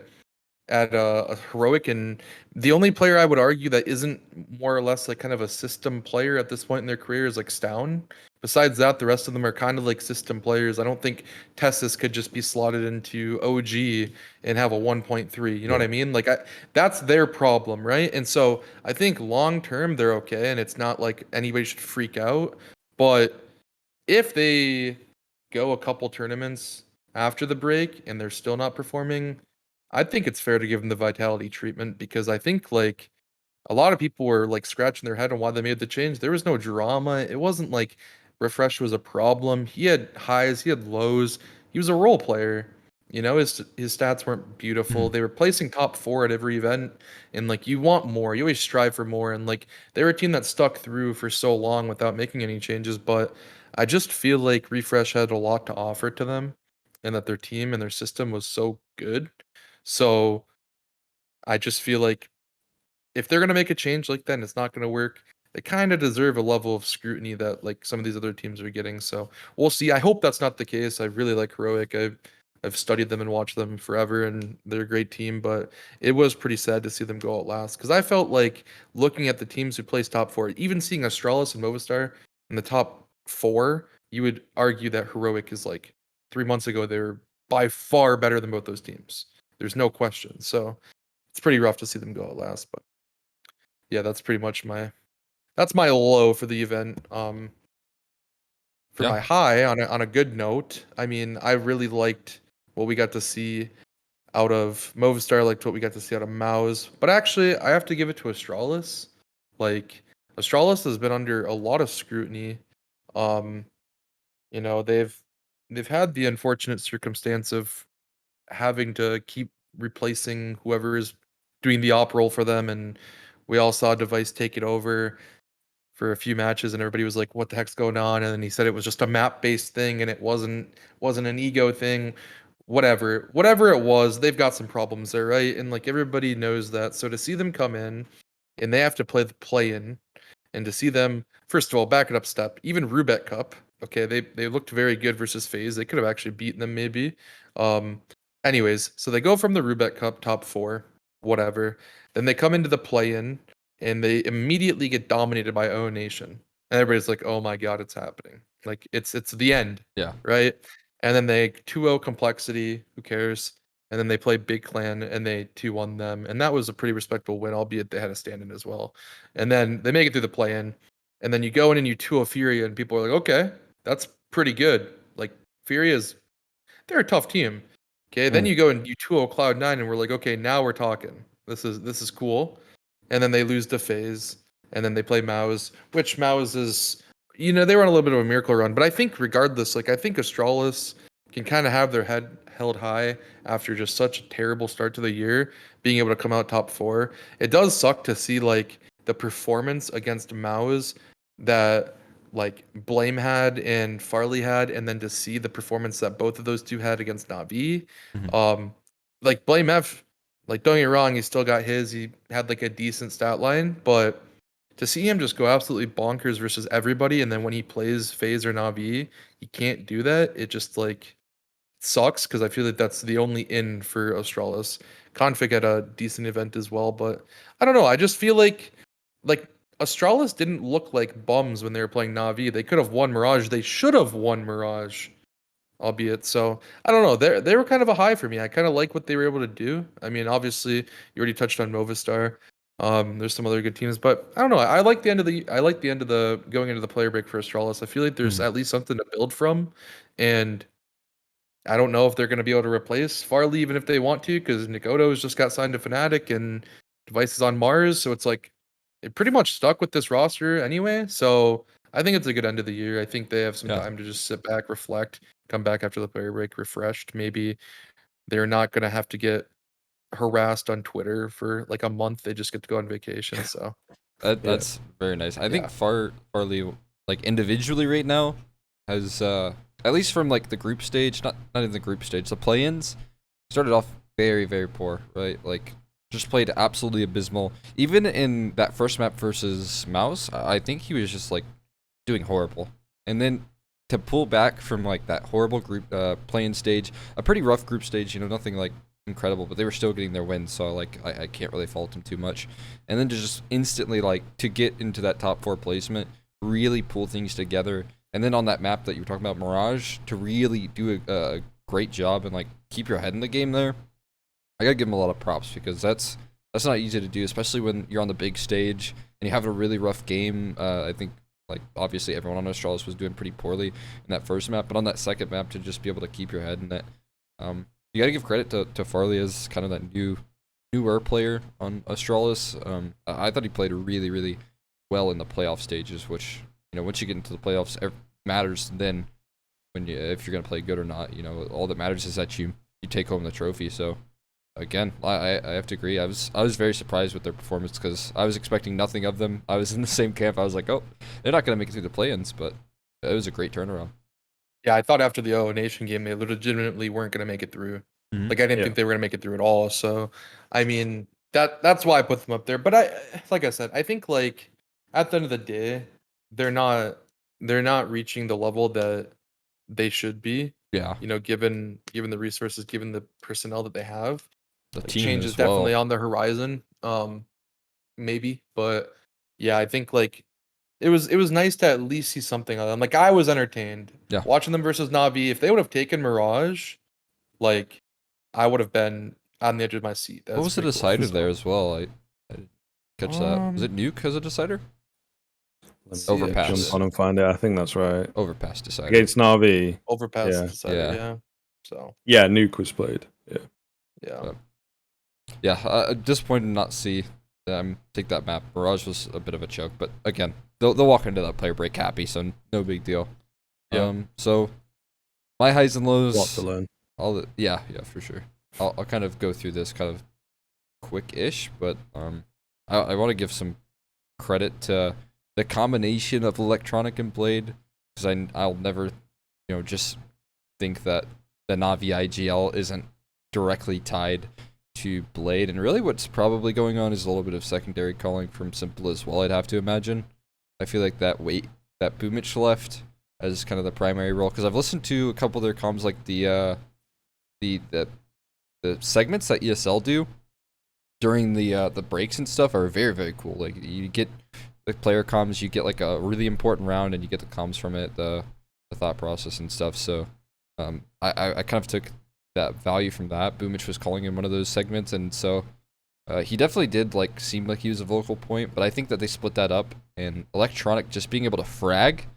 a heroic, and the only player I would argue that isn't more or less like kind of a system player at this point in their career is like Stown. Besides that, the rest of them are kind of like system players. I don't think Tessus could just be slotted into OG and have a 1.3. You know what Yeah. I mean? That's their problem, right? And so I think long term they're okay, and it's not like anybody should freak out. But if they go a couple tournaments after the break and they're still not performing, I think it's fair to give them the vitality treatment because I think like a lot of people were like scratching their head on why they made the change. There was no drama. It wasn't like Refresh was a problem. He had highs, he had lows. He was a role player. His stats weren't beautiful. Mhm. They were placing top 4 at every event, and like you want more. You always strive for more, and like they were a team that stuck through for so long without making any changes. But I just feel like Refresh had a lot to offer to them, and that their team and their system was so good. So I just feel like if they're gonna make a change like that and it's not gonna work, they kind of deserve a level of scrutiny that like some of these other teams are getting. So we'll see. I hope that's not the case. I really like Heroic. I've studied them and watched them forever, and they're a great team. But it was pretty sad to see them go out last because I felt like looking at the teams who placed top four, even seeing Astralis and Movistar in the top four, you would argue that Heroic is like 3 months ago they were by far better than both those teams. There's no question. So it's pretty rough to see them go out last, but yeah, that's pretty much my low for the event. For Yeah. my high, on a good note, I mean, I really liked what we got to see out of Movistar, liked what we got to see out of Maus. But actually, I have to give it to Astralis. Like Astralis has been under a lot of scrutiny. Um, they've had the unfortunate circumstance of having to keep replacing whoever is doing the op role for them, and we all saw Device take it over for a few matches, and everybody was like, "What the heck's going on?" And then he said it was just a map-based thing, and it wasn't an ego thing. Whatever it was, they've got some problems there, right? And like everybody knows that. So to see them come in, and they have to play the play-in, and to see them, first of all, back it up step. Even Rubek Cup, okay, they looked very good versus FaZe. They could have actually beaten them maybe. Um, anyways, so they go from the Rubek Cup top four, whatever. Then they come into the play-in and they immediately get dominated by O Nation. And everybody's like, "Oh my god, it's happening." Like it's the end, Yeah. right? And then they 2-0 Complexity, who cares? And then they play Big Clan and they 2-1 them. And that was a pretty respectable win, albeit they had a stand-in as well. And then they make it through the play-in. And then you go in and you 2-0 Furia, and people are like, "Okay, that's pretty good." Like Furia's they're a tough team. Okay, then Mm. you go and you 2-0 Cloud9, and we're like, "Okay, now we're talking. This is cool." And then they lose to FaZe, and then they play Maus, which Maus is, they were on a little bit of a miracle run. But I think regardless, like I think Astralis can kind of have their head held high after just such a terrible start to the year, being able to come out top four. It does suck to see like the performance against Maus that like Blame had and Farley had, and then to see the performance that both of those two had against Navi. Mhm. Like Blame F, like don't get me wrong, he still got his. He had like a decent stat line, but to see him just go absolutely bonkers versus everybody, and then when he plays FaZe or Navi, he can't do that. It just like sucks because I feel like that's the only in for Australis. Config had a decent event as well, but I don't know. I just feel like Australis didn't look like bums when they were playing Navi. They could have won Mirage. They should have won Mirage, albeit. So I don't know. They were kind of a high for me. I kind of like what they were able to do. I mean, obviously, you already touched on Movistar. There's some other good teams, but I don't know. I like the end of the going into the player break for Astralis. I feel like there's Mhm. at least something to build from, and I don't know if they're going to be able to replace Farley even if they want to, because Nikoto's just got signed to Fnatic and Device is on Mars. So it's like they pretty much stuck with this roster anyway. So I think it's a good end of the year. I think they have some Yeah. time to just sit back, reflect, come back after the player break refreshed. Maybe they're not going to have to get harassed on Twitter for like a month. They just get to go on vacation. So Yeah. That's very nice. I yeah. think Farley, like individually right now, has at least from like the group stage, not in the group stage, the play-ins started off very very poor, right? Like just played absolutely abysmal. Even in that first map versus Mouse, I think he was just like doing horrible. And then to pull back from like that horrible group play-in stage, a pretty rough group stage, nothing like incredible, but they were still getting their wins, so like I can't really fault him too much. And then to just instantly like to get into that top four placement, really pull things together, and then on that map that you were talking about, Mirage, to really do a great job and like keep your head in the game there. I gotta give him a lot of props because that's not easy to do, especially when you're on the big stage and you have a really rough game. I think like obviously everyone on Astralis was doing pretty poorly in that first map, but on that second map to just be able to keep your head in it. You got to give credit to Farley as kind of that newer player on Astralis. I thought he played really, really well in the playoff stages, which, once you get into the playoffs, matters then if you're going to play good or not. All that matters is that you take home the trophy. So, again, I have to agree. I was very surprised with their performance because I was expecting nothing of them. I was in the same camp. I was like, oh, they're not going to make it through the play-ins, but It was a great turnaround. Yeah, I thought after the OO Nation game, they legitimately weren't going to make it through. Mhm. Like, I didn't Yeah. think they were going to make it through at all. So, I mean, that's why I put them up there. But like I said, I think like at the end of the day, they're not reaching the level that they should be. Yeah, You know, given the resources, given the personnel that they have, the like team change is as well. definitely on the horizon. Maybe, but yeah, I think like it was nice to at least see something of them. Like I was entertained Yeah. watching them versus Navi. If they would have taken Mirage, like I would have been on the edge of my seat. What That's was the pretty cool. decider So, there as well? I didn't catch that. Was it Nuke as a decider? Let me Overpass. jump on and find it. I think that's right. Overpass decider. Against Navi. overpass Yeah. decider, Yeah. yeah. So Yeah, Nuke was played. Yeah. yeah. Yeah, disappointed to not see them take that map. Mirage was a bit of a choke, but again, they'll walk into that player break happy, so no big deal. Yeah. So my highs and lows. Lot to learn. Yeah, for sure. I'll kind of go through this kind of quick-ish, but I want to give some credit to the combination of Electronic and Blade, because I'll never, just think that the Navi IGL isn't directly tied to Blade, and really what's probably going on is a little bit of secondary calling from Simple as well, I'd have to imagine. I feel like that Boomich left as kind of the primary role, because I've listened to a couple of their comms, like the segments that ESL do during the breaks and stuff are very, very cool. Like you get the player comms, you get like a really important round, and you get the comms from it, the thought process and stuff. So I kind of took that value from that. Boomich was calling in one of those segments, and so he definitely did like seem like he was a vocal point. But I think that they split that up, and Electronic just being able to frag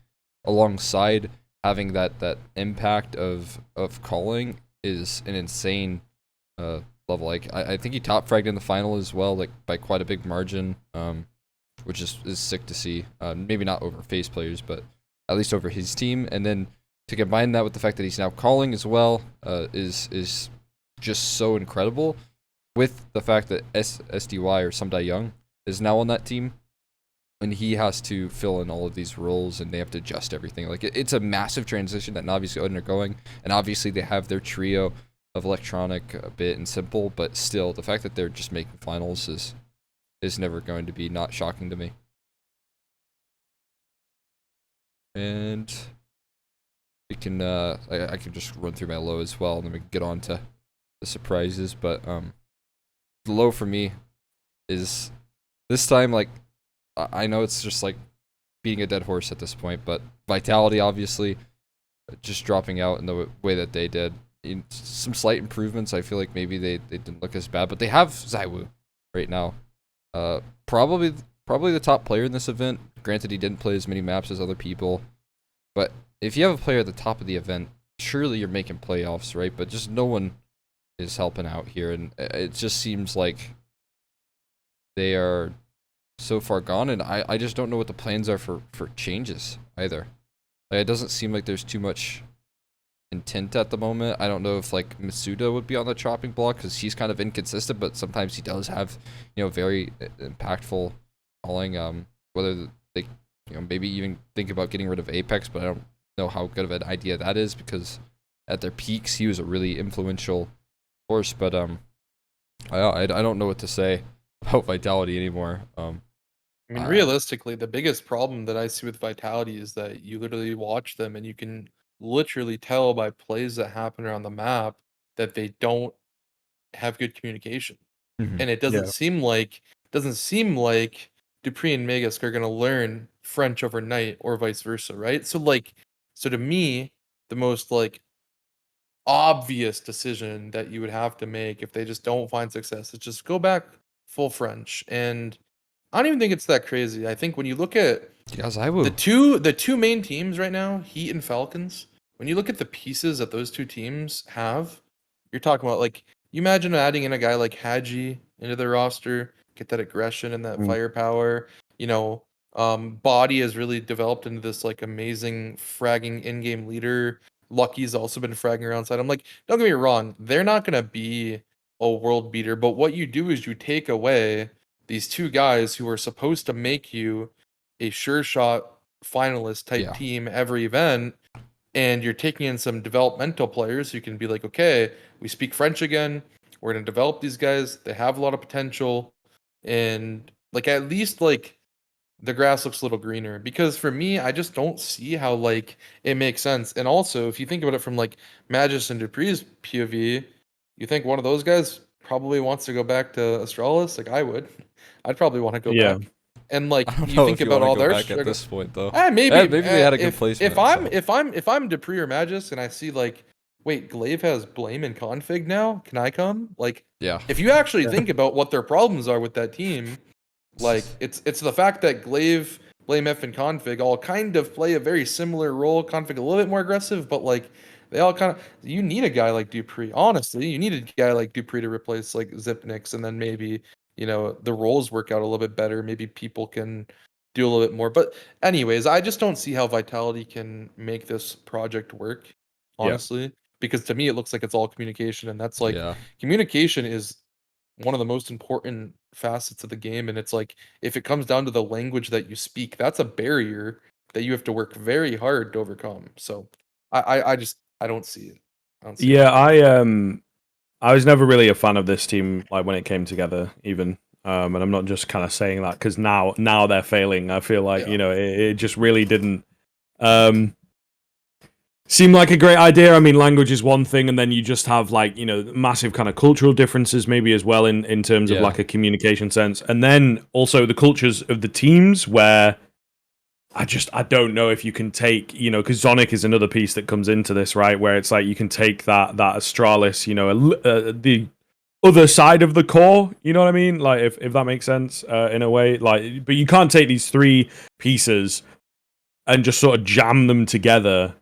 alongside having that impact of calling is an insane level. Like I think he top fragged in the final as well, like by quite a big margin, which is sick to see. Maybe not over FaZe players, but at least over his team. And then to combine that with the fact that he's now calling as well, is just so incredible. With the fact that SDY or Sumdai Young is now on that team, and he has to fill in all of these roles, and they have to adjust everything. Like it's a massive transition that Navi's undergoing, and obviously they have their trio of Electronic, a bit, and Simple, but still, the fact that they're just making finals is never going to be not shocking to me. And we can I can just run through my low as well, and then we can get on to the surprises. But the low for me is this time, like I know it's just like beating a dead horse at this point, but Vitality obviously just dropping out in the way that they did. Some slight improvements. I feel like maybe they didn't look as bad, but they have ZywOo right now. Probably the top player in this event. Granted, he didn't play as many maps as other people, but if you have a player at the top of the event, surely you're making playoffs, right? But just no one is helping out here, and it just seems like they are so far gone, and I just don't know what the plans are for changes either. Like, it doesn't seem like there's too much intent at the moment. I don't know if like Masuda would be on the chopping block, because he's kind of inconsistent, but sometimes he does have very impactful calling. Whether they maybe even think about getting rid of Apex, but I don't know how good of an idea that is, because at their peaks he was a really influential force. But I don't know what to say about Vitality anymore. I mean, realistically, the biggest problem that I see with Vitality is that you literally watch them and you can literally tell by plays that happen around the map that they don't have good communication. Mhm. And it doesn't seem like Dupree and Megask are gonna learn French overnight or vice versa, right? So to me, the most like obvious decision that you would have to make if they just don't find success is just go back full French. And I don't even think it's that crazy. I think when you look at Yeah, ZywOo. the two main teams right now, Heat and Falcons, when you look at the pieces that those two teams have, you're talking about like you imagine adding in a guy like Hadji into their roster, get that aggression and that firepower. Body has really developed into this like amazing fragging in-game leader. Lucky's also been fragging around side. I'm like, don't get me wrong, they're not gonna be a world beater, but what you do is you take away these two guys who are supposed to make you a sure shot finalist type Yeah. team every event, and you're taking in some developmental players who can be like, okay, we speak French again. We're gonna develop these guys. They have a lot of potential, and like at least like the grass looks a little greener. Because for me, I just don't see how like it makes sense. And also, if you think about it from like Magis and Dupree's POV, you think one of those guys probably wants to go back to Astralis? Like I would. I'd probably want to go Yeah. back. And I like don't you know think if you about want to all go their back at struggle. this point though. Maybe Maybe they had a good if placement. if I'm so. if I'm Dupree or Magis and I see like, wait, Glaive has blame and config now. Can I come? Like, Yeah. if you actually Yeah. think about what their problems are with that team, like it's the fact that Glaive, blame F, and config all kind of play a very similar role. Config a little bit more aggressive, but like they all kind of. You need a guy like Dupree. Honestly, you need a guy like Dupree to replace like Zipnix, and then maybe the roles work out a little bit better. Maybe people can do a little bit more. But anyways, I just don't see how Vitality can make this project work, Yeah. honestly, because to me it looks like it's all communication, and that's like Yeah. communication is one of the most important facets of the game, and it's like if it comes down to the language that you speak, that's a barrier that you have to work very hard to overcome. So I just I don't see it. I don't see it Yeah, happening. I was never really a fan of this team, like when it came together, even. And I'm not just kind of saying that because now they're failing. I feel like Yeah. it just really didn't um, seem like a great idea. I mean, language is one thing, and then you just have like massive kind of cultural differences maybe as well in terms of Yeah. like a communication sense, and then also the cultures of the teams where I don't know if you can take, because Zonic is another piece that comes into this, right? Where it's like you can take that Astralis, the other side of the core, you know what I mean? Like if that makes sense in a way, like, but you can't take these three pieces and just sort of jam them together.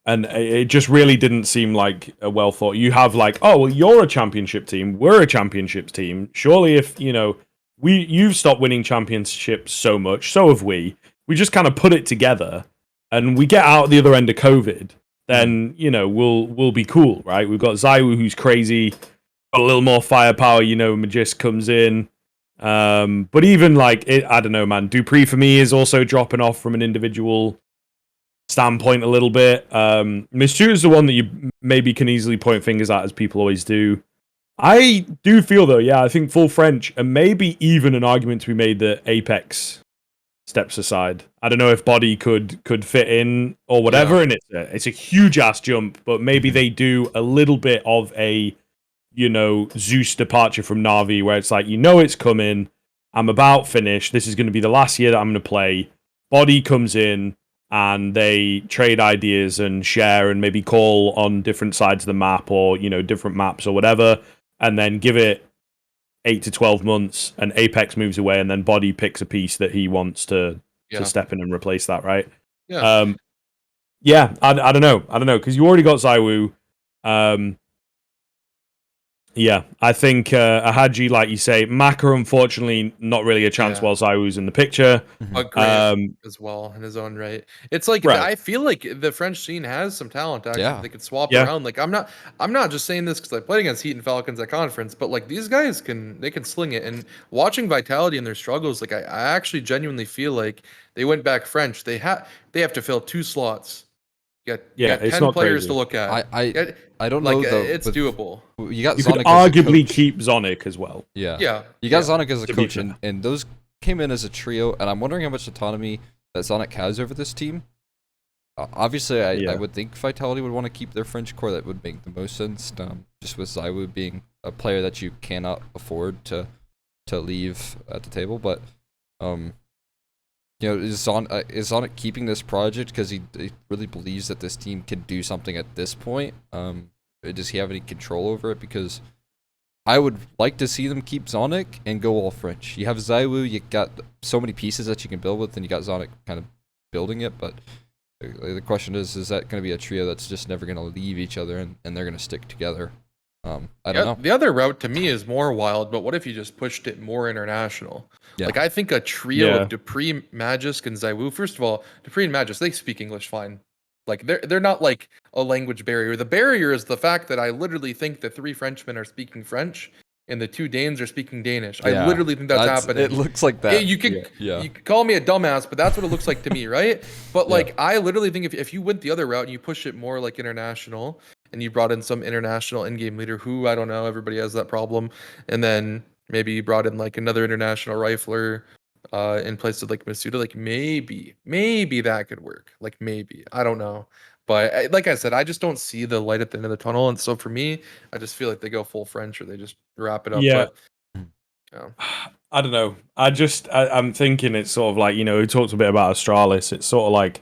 And it just really didn't seem like a well thought. You have like, oh well, you're a championship team, we're a championship team. Surely, if you've stopped winning championships so much, so have we. We just kind of put it together, and we get out the other end of COVID. Then we'll be cool, right? We've got Zaiwu who's crazy, got a little more firepower. Magis comes in. But even like I don't know, man. Dupree for me is also dropping off from an individual standpoint a little bit. Michu is the one that you maybe can easily point fingers at, as people always do. I do feel though, yeah, I think full French, and maybe even an argument to be made that Apex steps aside. I don't know if Body could fit in or whatever, and it's a huge ass jump, but maybe they do a little bit of a Zeus departure from Navi, where it's like it's coming. I'm about finished. This is going to be the last year that I'm going to play. Body comes in and they trade ideas and share and maybe call on different sides of the map or different maps or whatever, and then give it 8 to 12 months and Apex moves away, and then Body picks a piece that he wants to step in and replace that, right? Yeah. I don't know because you already got Zaiwu. Yeah, I think Ahaji, like you say, Maka, unfortunately, not really a chance while Zaiwu's in the picture. But Graham as well in his own right. It's like Right. I feel like the French scene has some talent actually. Yeah. They could swap Yeah. around. Like I'm not just saying this because I played against Heat and Falcons at conference, but like these guys can sling it. And watching Vitality and their struggles, like I actually genuinely feel like they went back French. They have to fill 2 slots. You got it's 10 not players crazy. to look at. I don't like know though. it's doable. You got You Zonic could as a arguably coach. keep Zonic as well. Yeah. You got Zonic as a To be coach, fair. and those came in as a trio, and I'm wondering how much autonomy that Zonic has over this team. Obviously, I would think Vitality would want to keep their French core. That would make the most sense. Just with Zaiwu being a player that you cannot afford to leave at the table, but is Zonic keeping this project because he really believes that this team can do something at this point? Does he have any control over it? Because I would like to see them keep Zonic and go all French. You have Zaiwu, you got so many pieces that you can build with, and you got Zonic kind of building it, but the question is that going to be a trio that's just never going to leave each other and they're going to stick together? I don't know. The other route to me is more wild, but what if you just pushed it more international? Yeah. Like I think a trio of Dupree, Magisk, and Zaiwu. First of all, Dupree and Magisk, they speak English fine. Like they're not like a language barrier. The barrier is the fact that I literally think the 3 Frenchmen are speaking French, and the two Danes are speaking Danish. I Yeah, literally think that's happening. It looks like Yeah, that. you could Yeah. you could call me a dumbass, but that's what it looks like to me, right? But Yeah. like, I literally think if you went the other route and you push it more like international, and you brought in some international in-game leader who, I don't know, everybody has that problem, and then maybe you brought in like another international rifler in place of like Masuda, like maybe that could work. Like maybe, I don't know. But like I said, I just don't see the light at the end of the tunnel, and so for me, I just feel like they go full French or they just wrap it up. Yeah. But yeah. I don't know. I'm thinking it's sort of like, you know, we talked a bit about Astralis. It's sort of like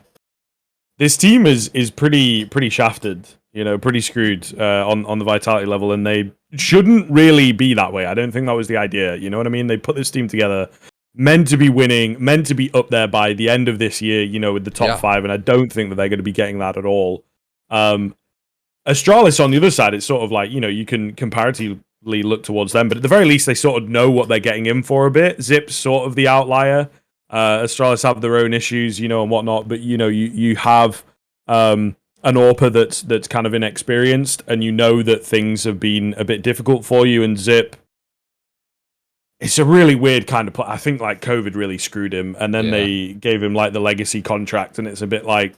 this team is pretty shafted, you know, pretty screwed on the vitality level, and they shouldn't really be that way. I don't think that was the idea. You know what I mean? They put this team together, meant to be winning, meant to be up there by the end of this year, you know, with the top 5, and I don't think that they're going to be getting that at all. Astralis on the other side, it's sort of like, you know, you can comparatively look towards them, but at the very least, they sort of know what they're getting in for a bit. Zip's sort of the outlier. Astralis have their own issues, you know, and whatnot, but you know, you have an AWPer that's kind of inexperienced, and you know that things have been a bit difficult for you. And Zip, it's a really weird kind of I think like COVID really screwed him, and then they gave him like the legacy contract, and it's a bit like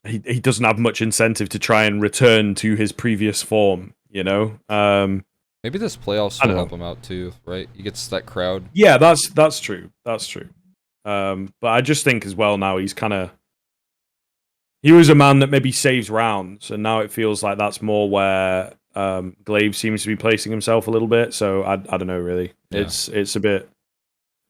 he doesn't have much incentive to try and return to his previous form, you know. Maybe this playoffs will help him out too, right? He gets that crowd. Yeah, that's true. That's true. But I just think as well now he's kind of, he was a man that maybe saves rounds, and now it feels like that's more where Glaive seems to be placing himself a little bit. So I don't know really. Yeah. It's a bit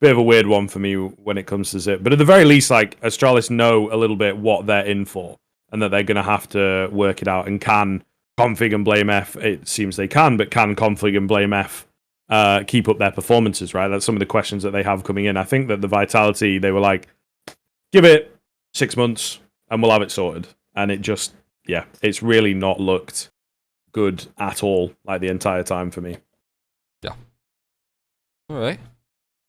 of a weird one for me when it comes to Zip. But at the very least, like Astralis know a little bit what they're in for, and that they're going to have to work it out, and can Config and Blame F, it seems they can, but can Config and Blame F keep up their performances, right? That's some of the questions that they have coming in. I think that the Vitality, they were like, give it 6 months and we'll have it sorted. And it just, yeah, it's really not looked good at all, like the entire time for me. Yeah. All right.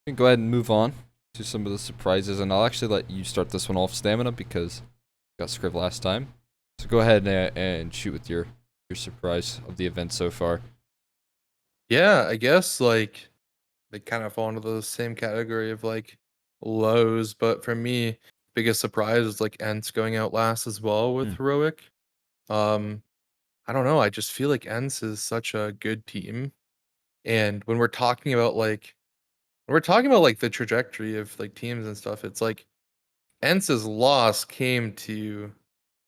We can go ahead and move on to some of the surprises, and I'll actually let you start this one off, Stamina, because you got Skriv last time. So go ahead and shoot with your surprise of the event so far. Yeah, I guess like they kind of fall into the same category of like lows, but for me, biggest surprise is like Ents going out last as well with Heroic. I don't know, I just feel like Ents is such a good team. And when we're talking about like the trajectory of like teams and stuff, it's like Ents' loss came to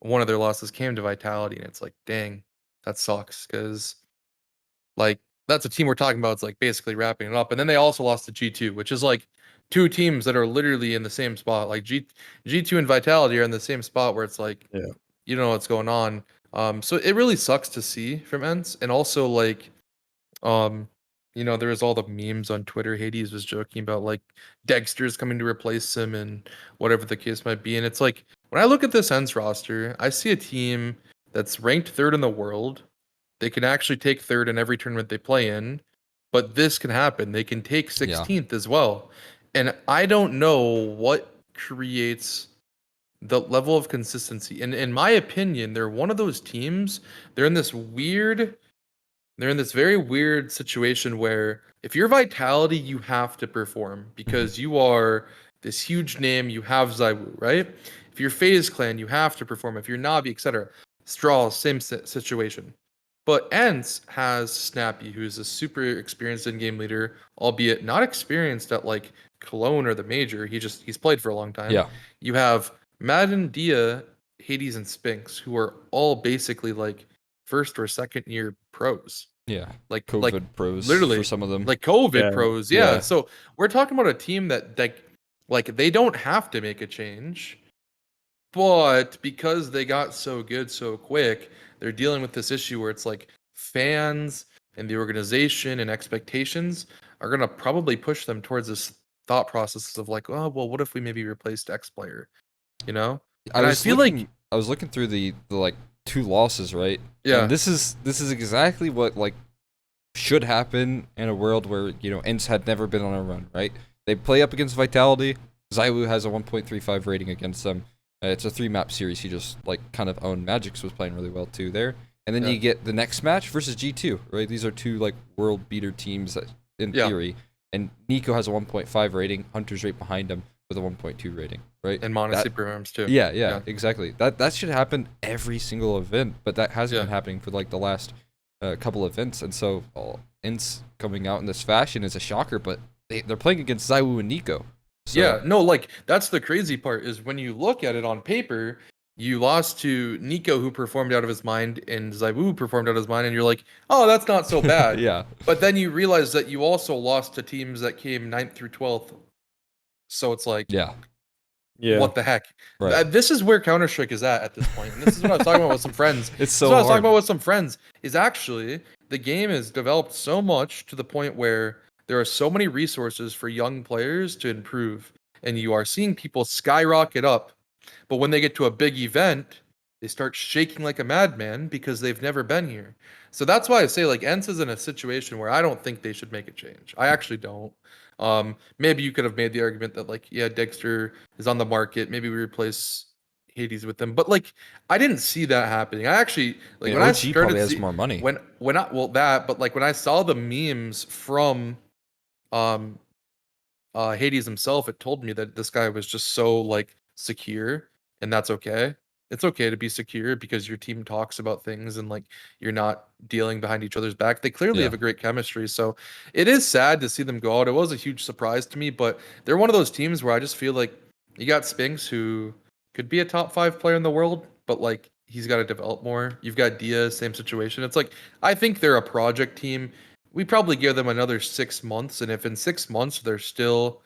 one of their losses came to Vitality, and it's like, dang, that sucks, because like that's a team we're talking about. It's like basically wrapping it up, and then they also lost to G2, which is like two teams that are literally in the same spot. Like G2 and Vitality are in the same spot where it's like, you know what's going on. So it really sucks to see from Ents, and also like, you know, there was all the memes on Twitter. Hades was joking about like Dexter's coming to replace him and whatever the case might be. And it's like, when I look at this Ents roster, I see a team that's ranked 3rd in the world. They can actually take 3rd in every tournament they play in, but this can happen. They can take 16th as well. And I don't know what creates the level of consistency. And in my opinion, they're one of those teams. They're in this very weird situation where if you're Vitality, you have to perform because you are this huge name. You have Zywoo, right? If you're FaZe Clan, you have to perform. If you're Navi, etc. Straw, same situation. But Ents has Snappy, who's a super experienced in-game leader, albeit not experienced at like Cologne or the major. He's played for a long time. Yeah. You have Madden, Dia, Hades, and Spinks, who are all basically like first or second year pros. Yeah. Like COVID pros literally for some of them. Like COVID pros. Yeah. Yeah. So we're talking about a team that like they don't have to make a change. But because they got so good so quick, they're dealing with this issue where it's like fans and the organization and expectations are going to probably push them towards this thought process of like, oh, well, what if we maybe replaced X player? You know? And I feel like I was looking through the like 2 losses, right? Yeah. And this is exactly what like should happen in a world where, you know, Ents had never been on a run, right? They play up against Vitality. Zywoo has a 1.35 rating against them. It's a 3-map series. He just like kind of owned. Magix was playing really well too there. And then Yeah. you get the next match versus G2, right? These are two like world beater teams that, in Yeah. theory. And Nico has a 1.5 rating. Hunter's right behind him with a 1.2 rating, right? And Monacy Arms too. Yeah, exactly. That should happen every single event, but that hasn't been happening for like the last couple events. And so Ints coming out in this fashion is a shocker, but they're playing against Zywoo and Nico. So, yeah, no, like that's the crazy part is when you look at it on paper, you lost to Nico, who performed out of his mind, and Zywoo performed out of his mind, and you're like, oh, that's not so bad. yeah. But then you realize that you also lost to teams that came 9th through 12th. So it's like, Yeah. what the heck? Right. This is where Counter-Strike is at this point. And this is what I was talking about with some friends. It's This so is what I was hard. talking about with some friends. Is actually the game has developed so much to the point where there are so many resources for young players to improve, and you are seeing people skyrocket up. But when they get to a big event, they start shaking like a madman because they've never been here. So that's why I say like ENCE is in a situation where I don't think they should make a change. I actually don't. Maybe you could have made the argument that like, yeah, Dexter is on the market. Maybe we replace Hades with them, but like I didn't see that happening. I actually like when I OG started probably has more money. when I well that, but like when I saw the memes from um Hades himself, it told me that this guy was just so like secure, and that's okay. It's okay to be secure because your team talks about things and like you're not dealing behind each other's back. They clearly Yeah. have a great chemistry. So it is sad to see them go out. It was a huge surprise to me, but they're one of those teams where I just feel like you got Spinks who could be a top 5 player in the world, but like he's got to develop more. You've got Diaz, same situation. It's like I think they're a project team. We probably give them another 6 months, and if in 6 months they're still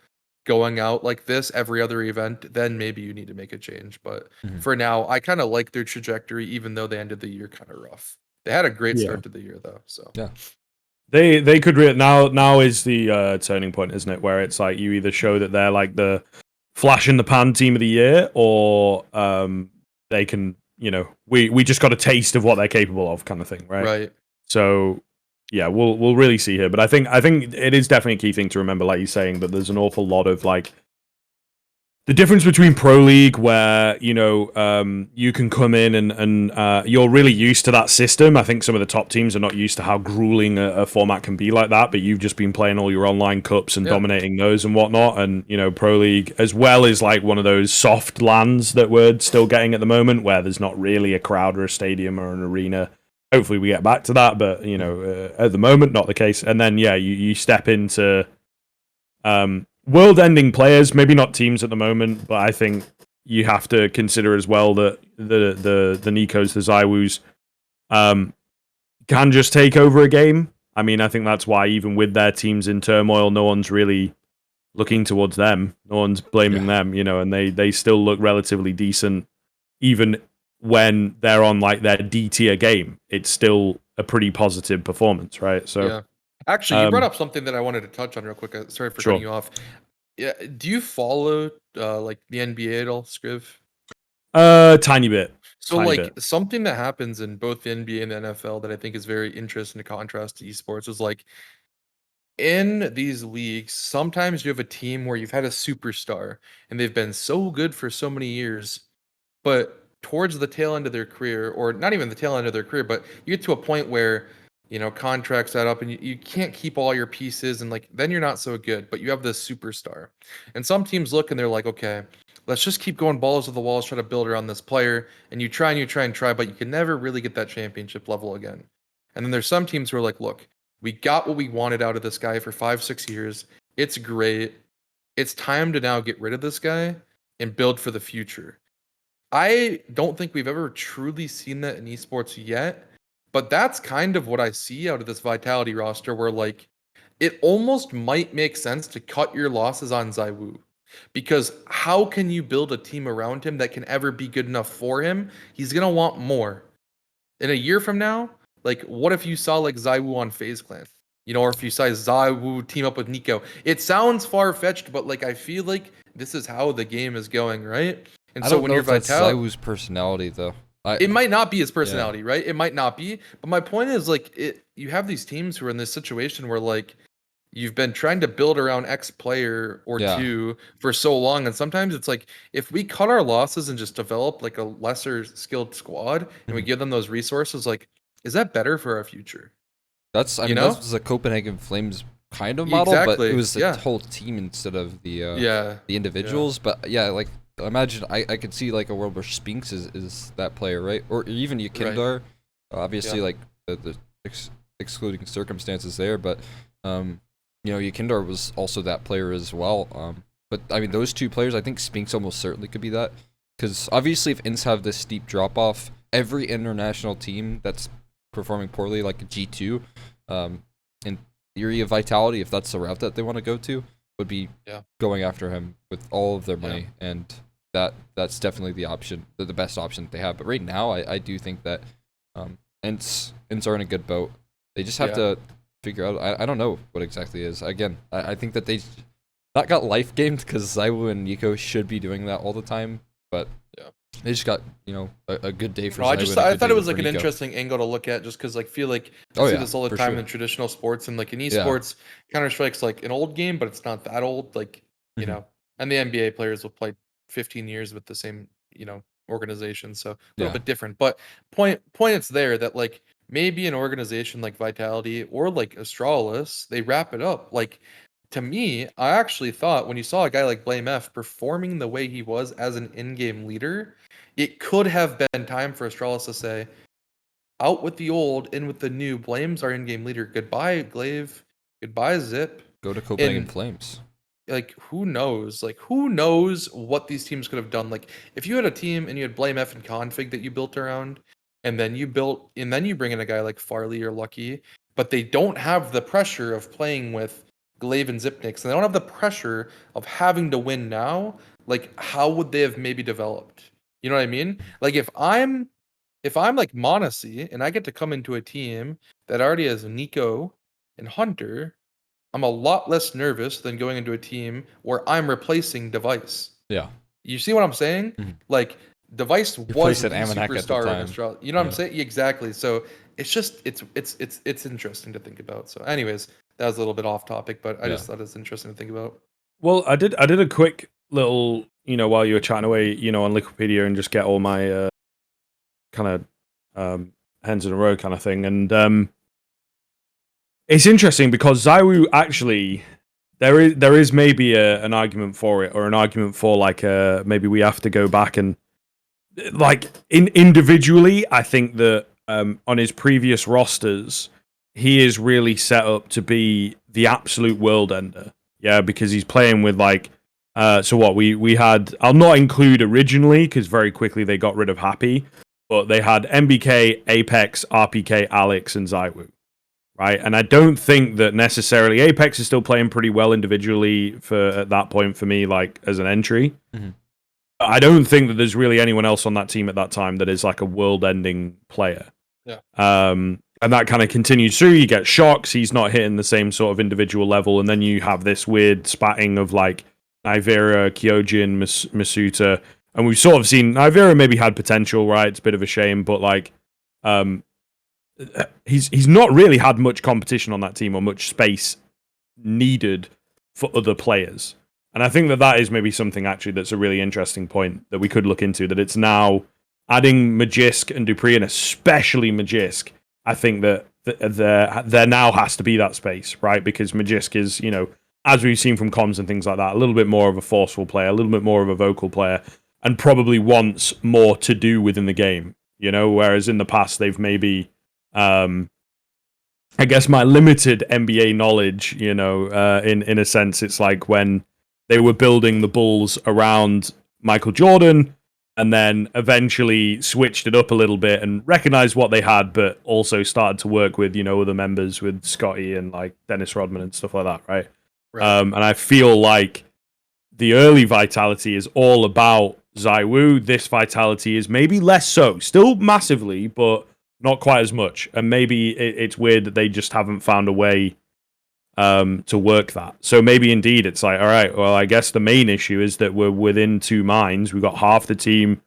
going out like this every other event, then maybe you need to make a change. But for now, I kind of like their trajectory, even though they ended the year kind of rough. They had a great start to the year, though. So yeah, they could now is the turning point, isn't it? Where it's like you either show that they're like the flash in the pan team of the year, or they can, we just got a taste of what they're capable of, kind of thing, right? Right. So yeah, we'll really see here. But I think it is definitely a key thing to remember, like you're saying, that there's an awful lot of like the difference between Pro League, where you can come in and you're really used to that system. I think some of the top teams are not used to how grueling a format can be like that. But you've just been playing all your online cups and dominating those and whatnot. And Pro League, as well, is like one of those soft lands that we're still getting at the moment, where there's not really a crowd or a stadium or an arena. Hopefully we get back to that, but at the moment, not the case. And then you step into world-ending players, maybe not teams at the moment, but I think you have to consider as well that the Nikos, the Zywus, can just take over a game. I mean, I think that's why even with their teams in turmoil, no one's really looking towards them. No one's blaming them, and they still look relatively decent, even when they're on like their D tier game. It's still a pretty positive performance, right? So yeah. Actually, you brought up something that I wanted to touch on real quick. Sorry for cutting you off. Yeah, do you follow like the NBA at all, Skriv? Tiny bit. So Tiny like bit. something that happens in both the NBA and the NFL that I think is very interesting to contrast to esports is like in these leagues, sometimes you have a team where you've had a superstar and they've been so good for so many years, but towards the tail end of their career, or not even the tail end of their career, but you get to a point where contracts add up and you can't keep all your pieces, and like then you're not so good, but you have this superstar. And some teams look and they're like, okay, let's just keep going balls to the walls, try to build around this player, and you try and you try and try, but you can never really get that championship level again. And then there's some teams who are like, look, we got what we wanted out of this guy for 5-6 years. It's great. It's time to now get rid of this guy and build for the future. I don't think we've ever truly seen that in esports yet, but that's kind of what I see out of this Vitality roster, where like it almost might make sense to cut your losses on Zywoo, because how can you build a team around him that can ever be good enough for him? He's gonna want more. In a year from now, like what if you saw like Zywoo on FaZe Clan? Or if you saw Zywoo team up with Nico. It sounds far-fetched, but like I feel like this is how the game is going, right? And I so don't when know you're if that's Vitality, Zywoo's personality though. it might not be his personality, right? It might not be. But my point is like you have these teams who are in this situation where like you've been trying to build around X player or two for so long, and sometimes it's like if we cut our losses and just develop like a lesser skilled squad and we give them those resources, like Is that better for our future? I You mean, that know? was the Copenhagen Flames kind of model, but it Exactly. was the Yeah. whole team instead of Yeah. the Yeah. individuals. But yeah, like imagine I could see like a world where Spinks is that player, right? Or even Right. Yakindar. Obviously, Yeah. like the excluding circumstances there, but Yakindar was also that player as well. But I mean, those two players, I think Spinks almost certainly could be that, because obviously, if Inns have this steep drop off, every international team that's performing poorly, like a G2, in theory of Vitality, if that's the route that they want to go to, would be Yeah. going after him with all of their Yeah. money, and that's definitely the option, the best option that they have. But right now, I do think that Ints are in a good boat. They just have Yeah. to figure out. I don't know what exactly is. Again, I think that they not got life gamed, because Zaiwu and Nico should be doing that all the time, but Yeah. they just got a good day for No, Zaiwu and a I good thought day it was for like an Nico. interesting angle to look at, just because like feel like you Oh see yeah, this all the for time sure. in traditional sports, and like in Yeah. esports, Counter-Strike's like an old game, but it's not that old. Like, Mhm. and the NBA players will play 15 years with the same, organization. So a little Yeah. bit different. But point it's there that like maybe an organization like Vitality or like Astralis, they wrap it up. Like, to me, I actually thought when you saw a guy like Blame F performing the way he was as an in-game leader, it could have been time for Astralis to say, out with the old, in with the new. Blame's our in-game leader. Goodbye, Glaive. Goodbye, Zip. Go to Copenhagen And Flames. like, who knows? Like, who knows what these teams could have done? Like, if you had a team and you had Blame F and Config that you built around, and then you bring in a guy like Farley or Lucky, but they don't have the pressure of playing with Glaive and Zipnix, and they don't have the pressure of having to win now. Like, how would they have maybe developed? You know what I mean? Like, if I'm like Monacy and I get to come into a team that already has Nico and Hunter, I'm a lot less nervous than going into a team where I'm replacing Device. Yeah. You see what I'm saying? Mhm. Like, Device You was placed the at Amanek at the superstar in time. Australia. You know what I'm Yeah. saying? Exactly. So it's just it's interesting to think about. So, anyways, that was a little bit off topic, but I Yeah. just thought it's interesting to think about. Well, I did a quick little, while you were chatting away, on Wikipedia, and just get all my kind of hens in a row kind of thing. And it's interesting because Zaiwu actually, there is maybe an argument for it, or an argument for like maybe we have to go back and like individually. I think that on his previous rosters, he is really set up to be the absolute world ender. Yeah, because he's playing with like. So what we had, I'll not include originally because very quickly they got rid of Happy, but they had MBK, Apex, RPK, Alex, and Zaiwu, right? And I don't think that necessarily Apex is still playing pretty well individually for at that point for me, like as an entry. Mhm. I don't think that there's really anyone else on that team at that time that is like a world-ending player. Yeah. And that kind of continues through. You get shocks. He's not hitting the same sort of individual level, and then you have this weird spatting of like Nivera, Kyojin, Masuta, and we've sort of seen Nivera maybe had potential, right? It's a bit of a shame, but like, he's not really had much competition on that team or much space needed for other players. And I think that that is maybe something actually that's a really interesting point that we could look into. That it's now adding Magisk and Dupree, and especially Magisk. I think that there now has to be that space, right? Because Magisk is, as we've seen from comms and things like that, a little bit more of a forceful player, a little bit more of a vocal player, and probably wants more to do within the game. Whereas in the past they've maybe, I guess my limited NBA knowledge, in a sense, it's like when they were building the Bulls around Michael Jordan, and then eventually switched it up a little bit and recognized what they had, but also started to work with, other members, with Scotty and like Dennis Rodman and stuff like that, right? Right. And I feel like the early Vitality is all about Zaiwu. This Vitality is maybe less so, still massively, but not quite as much. And maybe it's weird that they just haven't found a way to work that. So maybe indeed it's like, all right, well, I guess the main issue is that we're within two minds. We've got half the team,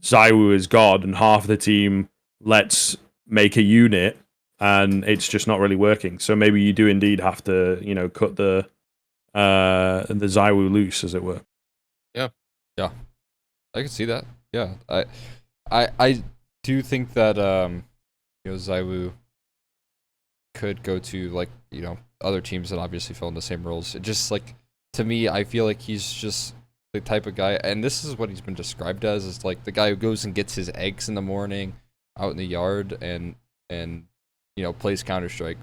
Zaiwu is God, and half the team, let's make a unit, and it's just not really working. So maybe you do indeed have to, cut the Zaiwu loose, as it were. Yeah. Yeah. I can see that. Yeah. I do think that Zaiwu could go to like other teams that obviously fill in the same roles. It just like to me, I feel like he's just the type of guy, and this is what he's been described as, is like the guy who goes and gets his eggs in the morning out in the yard and plays Counter-Strike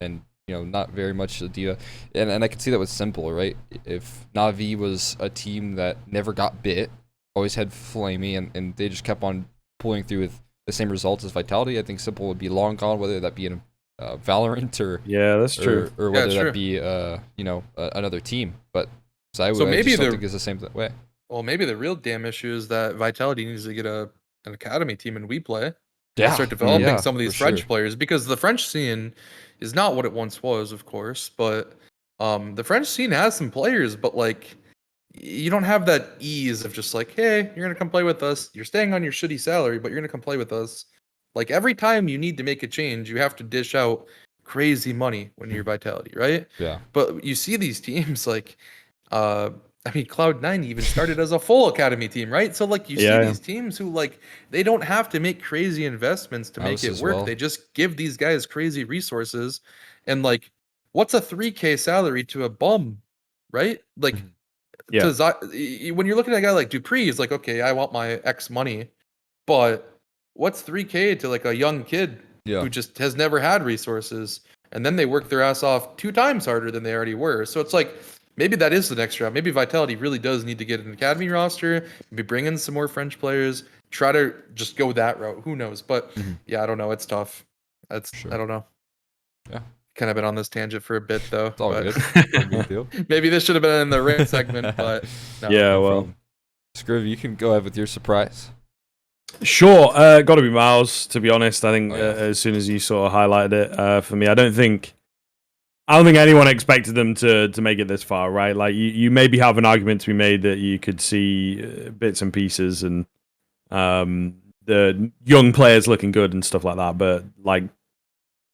and not very much the diva. And I can see that with Simple, right? If Na'Vi was a team that never got bit, always had Flamey, and they just kept on pulling through with the same results as Vitality, I think Simple would be long gone, whether that be in Valorant or that's true, or whether that be another team. But I maybe just don't think it's the same way. Well, maybe the real damn issue is that Vitality needs to get an academy team in WePlay. Yeah, Start developing yeah, some of these for French sure. players, because the French scene is not what it once was, of course, but the French scene has some players, but like you don't have that ease of just like, hey, you're gonna come play with us. You're staying on your shitty salary, but you're gonna come play with us. Like every time you need to make a change, you have to dish out crazy money when you're Vitality, right? Yeah. But you see these teams like I mean, Cloud9 even started as a full academy team, right? So like you see these teams who like they don't have to make crazy investments to make it work. Well. They just give these guys crazy resources, and like, what's a 3K salary to a bum, right? Like, when you're looking at a guy like Dupree, he's like, okay, I want my X money, but what's 3K to like a young kid who just has never had resources, and then they work their ass off 2 times harder than they already were. So it's like, maybe that is the next round. Maybe Vitality really does need to get an academy roster, maybe bring in some more French players, try to just go that route. Who knows? But yeah, I don't know. It's tough. I don't know. Yeah. Kind of been on this tangent for a bit though. It's all good. No big deal. Maybe this should have been in the rain segment, but no. Yeah, well. Skriv, you can go ahead with your surprise. Sure, got to be Miles. To be honest, I think as soon as you sort of highlighted it, for me, I don't think anyone expected them to make it this far, right? Like you maybe have an argument to be made that you could see bits and pieces and the young players looking good and stuff like that, but like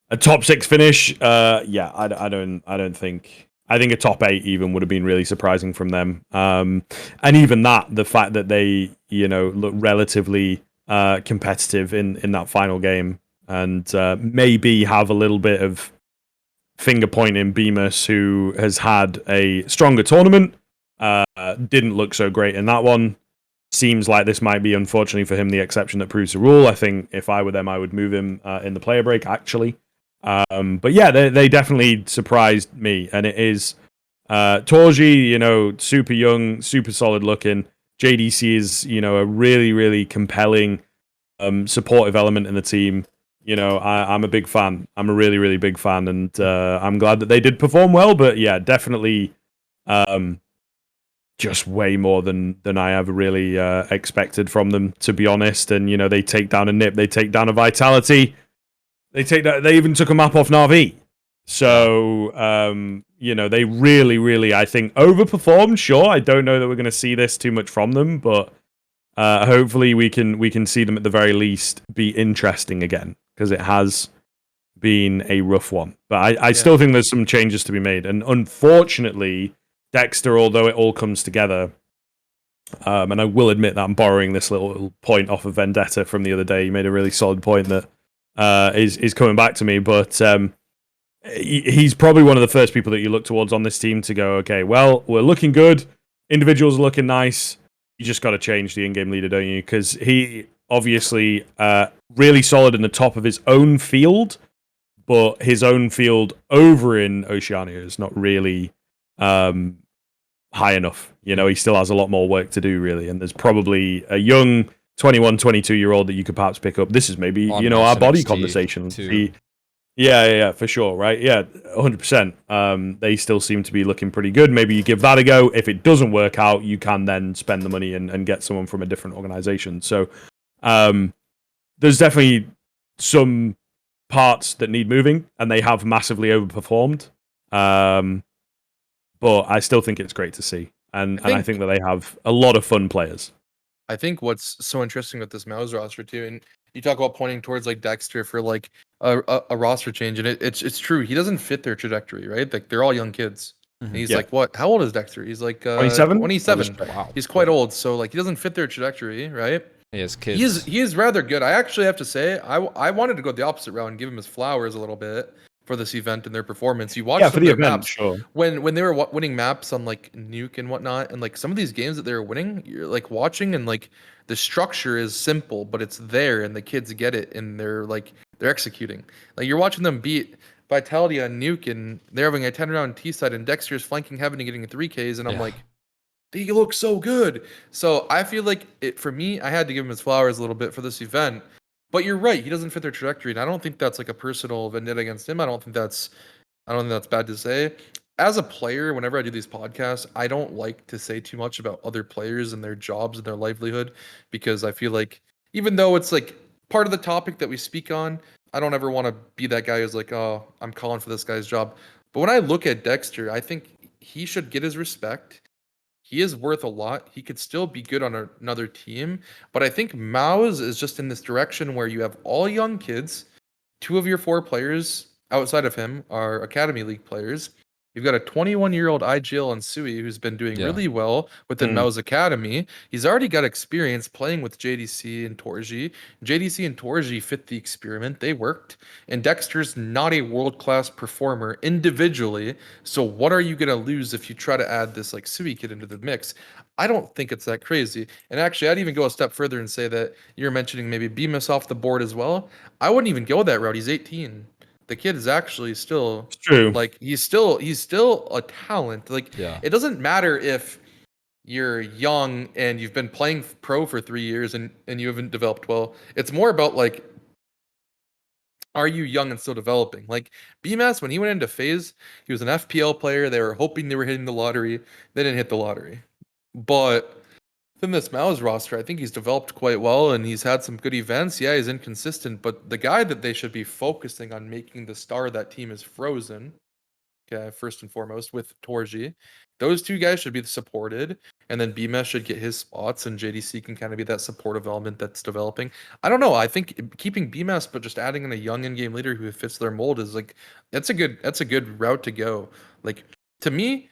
a top 6 finish, I don't think. I think a top 8 even would have been really surprising from them. And even that, the fact that they look relatively competitive in that final game and maybe have a little bit of finger pointing Bemis, who has had a stronger tournament, didn't look so great in that one. Seems like this might be, unfortunately for him, the exception that proves the rule. I think if I were them, I would move him in the player break, actually. But yeah, they definitely surprised me, and it is Torji, super young, super solid looking. JDC is, a really, really compelling, supportive element in the team. I'm a big fan. I'm a really, really big fan, and I'm glad that they did perform well. But yeah, definitely, just way more than I ever really expected from them, to be honest. And they take down a Nip, they take down a Vitality, they even took a map off Na'Vi. So they really, really, I think, overperformed. Sure, I don't know that we're going to see this too much from them, but hopefully we can see them at the very least be interesting again, because it has been a rough one. But I still think there's some changes to be made, and unfortunately, Dexter, although it all comes together, and I will admit that I'm borrowing this little point off of Vendetta from the other day. You made a really solid point that is coming back to me, but he's probably one of the first people that you look towards on this team to go, okay, well, we're looking good, individuals are looking nice, you just got to change the in-game leader, don't you? Because he obviously really solid in the top of his own field, but his own field over in Oceania is not really high enough. He still has a lot more work to do, really, and there's probably a young 21, 22-year-old that you could perhaps pick up. This is maybe, our body conversation. Yeah, for sure, right? Yeah, 100%. They still seem to be looking pretty good. Maybe you give that a go. If it doesn't work out, you can then spend the money and get someone from a different organization. So there's definitely some parts that need moving, and they have massively overperformed. But I still think it's great to see. And I think that they have a lot of fun players. I think what's so interesting with this Mouse roster too, and you talk about pointing towards like Dexter for like a roster change, and it's true. He doesn't fit their trajectory, right? Like they're all young kids. And he's like, what? How old is Dexter? He's like 27. 27. Wow. He's quite old, so like he doesn't fit their trajectory, right? He has kids. He is rather good. I actually have to say, I wanted to go the opposite route and give him his flowers a little bit for this event and their performance. You watch Yeah, some for of the their event, maps sure. when they were winning maps on like Nuke and whatnot, and like some of these games that they were winning, you're like watching and like the structure is simple, but it's there and the kids get it and they're executing. Like you're watching them beat Vitality on Nuke and they're having a 10-round T side and Dexter's flanking heaven and getting 3Ks, and I'm Yeah. like, he looks so good. So I feel like for me, I had to give him his flowers a little bit for this event. But you're right, he doesn't fit their trajectory, and I don't think that's like a personal vendetta against him. I don't think that's bad to say. As a player, whenever I do these podcasts, I don't like to say too much about other players and their jobs and their livelihood, because I feel like even though it's like part of the topic that we speak on, I don't ever want to be that guy who's like, oh, I'm calling for this guy's job. But when I look at Dexter, I think he should get his respect. He is worth a lot. He could still be good on another team, but I think Maus is just in this direction where you have all young kids. Two of your four players outside of him are Academy League players. You've got a 21-year-old IGL and Sui who's been doing Yeah. really well within Mao's Academy. He's already got experience playing with JDC and Torji. JDC and Torji fit the experiment. They worked. And Dexter's not a world-class performer individually. So what are you going to lose if you try to add this like Sui kid into the mix? I don't think it's that crazy. And actually, I'd even go a step further and say that you're mentioning maybe Bemis off the board as well. I wouldn't even go that route. He's 18. The kid is actually still It's true. like he's still a talent. Like Yeah. it doesn't matter if you're young and you've been playing pro for 3 years and you haven't developed well. It's more about like, are you young and still developing? Like BMS, when he went into phase, he was an FPL player. They were hoping they were hitting the lottery. They didn't hit the lottery. But within this Mao's roster, I think he's developed quite well and he's had some good events. Yeah, he's inconsistent, but the guy that they should be focusing on making the star of that team is Frozen. Okay, first and foremost with Torji. Those two guys should be supported, and then BMS should get his spots, and JDC can kind of be that supportive element that's developing. I don't know. I think keeping BMS, but just adding in a young in-game leader who fits their mold is like that's a good route to go. Like to me,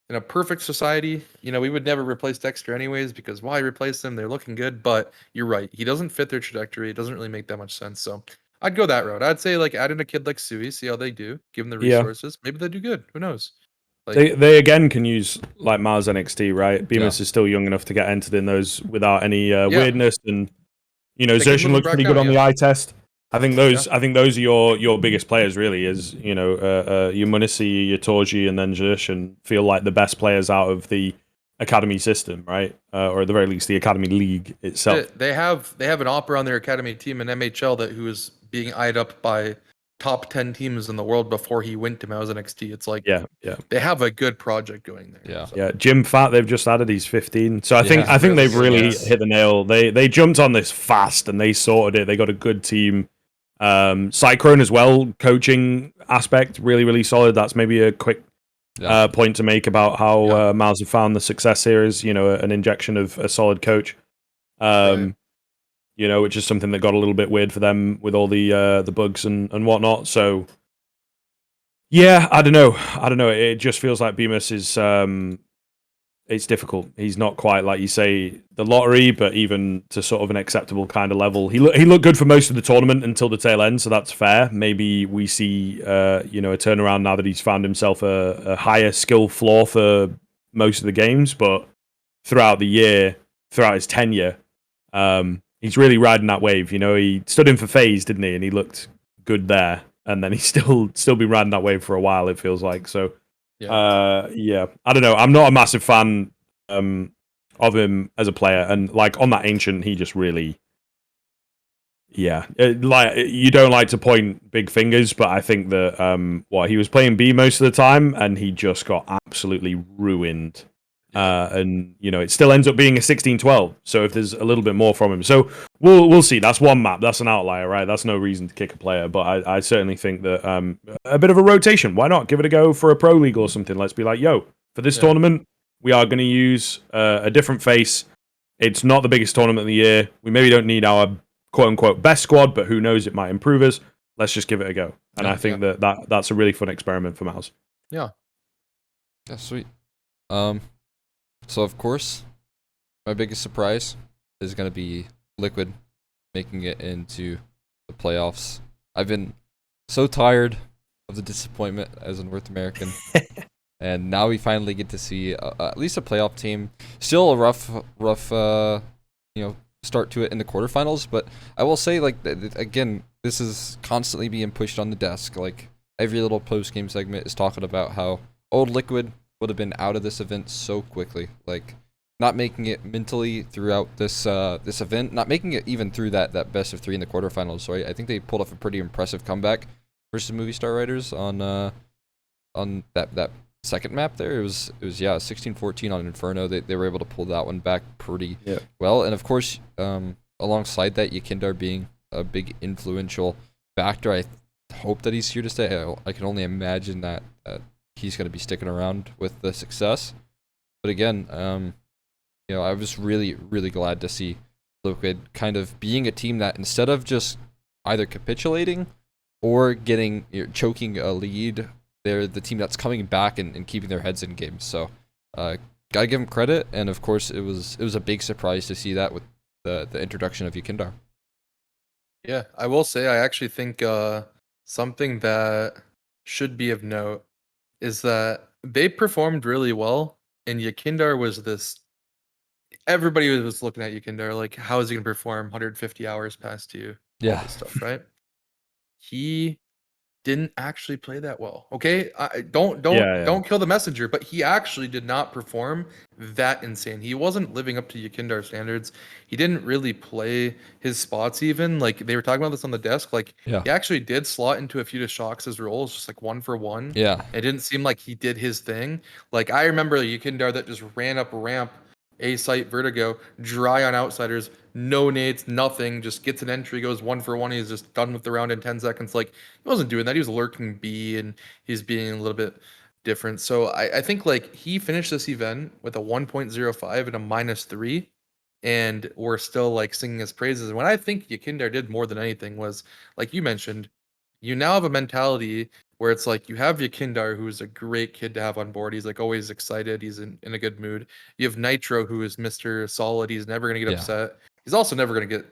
in a perfect society, we would never replace Dexter anyways, because why replace them? They're looking good, but you're right. He doesn't fit their trajectory. It doesn't really make that much sense. So I'd go that route. I'd say like add in a kid like Sui, see how they do, give them the Yeah. resources. Maybe they do good. Who knows? Like They again can use like Mars NXT, right? Bemis Yeah. is still young enough to get entered in those without any weirdness, and They can Zertian move looks him pretty back good out, on the yeah. eye test. I think those are your biggest players really, is your Munisi, your Torji, and then Zertian feel like the best players out of the academy system, right? Or at the very least the academy league itself. They have an opera on their academy team in MHL who is being eyed up by top 10 teams in the world before he went to Mao's NXT. It's like Yeah. they have a good project going there. Yeah. So. Yeah, Jim Fat, they've just added. He's 15, so I Yeah. think Really they've good, really yes. hit the nail. They jumped on this fast and they sorted it. They got a good team. Cyclone as well, coaching aspect really solid. That's maybe a quick point to make about how Miles have found the success here is an injection of a solid coach. Right. Which is something that got a little bit weird for them with all the bugs and whatnot. So yeah, I don't know. It just feels like Bemis is it's difficult. He's not quite like you say the lottery, but even to sort of an acceptable kind of level. He looked good for most of the tournament until the tail end, so that's fair. Maybe we see a turnaround now that he's found himself a higher skill floor for most of the games, but throughout the year, throughout his tenure, he's really riding that wave. He stood in for FaZe, didn't he? And he looked good there, and then he's still been riding that wave for a while. It feels like so. Yeah, I don't know. I'm not a massive fan of him as a player, and like on that ancient, he just really, like you don't like to point big fingers, but I think that he was playing B most of the time, and he just got absolutely ruined. And it still ends up being a 16-12. So if there's a little bit more from him, so we'll see. That's one map. That's an outlier, right? That's no reason to kick a player. But I certainly think that a bit of a rotation. Why not give it a go for a pro league or something? Let's be like, for this tournament, we are going to use a different face. It's not the biggest tournament of the year. We maybe don't need our quote unquote best squad, but who knows? It might improve us. Let's just give it a go. And I think that's a really fun experiment for Mouse. Yeah. Yeah, sweet. So of course, my biggest surprise is going to be Liquid making it into the playoffs. I've been so tired of the disappointment as a North American, and now we finally get to see at least a playoff team. Still a rough, start to it in the quarterfinals. But I will say, like, again, this is constantly being pushed on the desk. Like, every little post game segment is talking about how old Liquid would have been out of this event so quickly. Like, not making it mentally throughout this event, not making it even through that best of 3 in the quarterfinals. So I think they pulled off a pretty impressive comeback versus Movie Star Riders on that second map there. It was 16-14 on Inferno. They were able to pull that one back pretty well. And of course, alongside that, Yakindar being a big influential factor, I hope that he's here to stay. I can only imagine that he's going to be sticking around with the success. But again, I was really, really glad to see Liquid kind of being a team that instead of just either capitulating or getting choking a lead, they're the team that's coming back and keeping their heads in games. So, gotta give them credit. And of course, it was a big surprise to see that with the introduction of Yakindar. Yeah, I will say I actually think something that should be of note is that they performed really well, and Yakindar was this. Everybody was looking at Yakindar like, how is he gonna perform 150 hours past you? All Yeah. this stuff, right? He didn't actually play that well. Okay, don't kill the messenger, but he actually did not perform that insane. He wasn't living up to Yakindar standards. He didn't really play his spots even. Like they were talking about this on the desk. Like Yeah. he actually did slot into a few of Shox' roles, just like 1-for-1. Yeah. It didn't seem like he did his thing. Like I remember Yakindar that just ran up ramp, A site vertigo, dry on outsiders, no nades, nothing, just gets an entry, goes 1-for-1. He's just done with the round in 10 seconds. Like he wasn't doing that. He was lurking B and he's being a little bit different. So I think like he finished this event with a 1.05 and a -3, and we're still like singing his praises. And what I think Yakindar did more than anything was, like you mentioned, you now have a mentality where it's like you have Yakindar, who's a great kid to have on board. He's like always excited. He's in a good mood. You have Nitro, who is Mr. Solid. He's never gonna get upset. He's also never gonna get.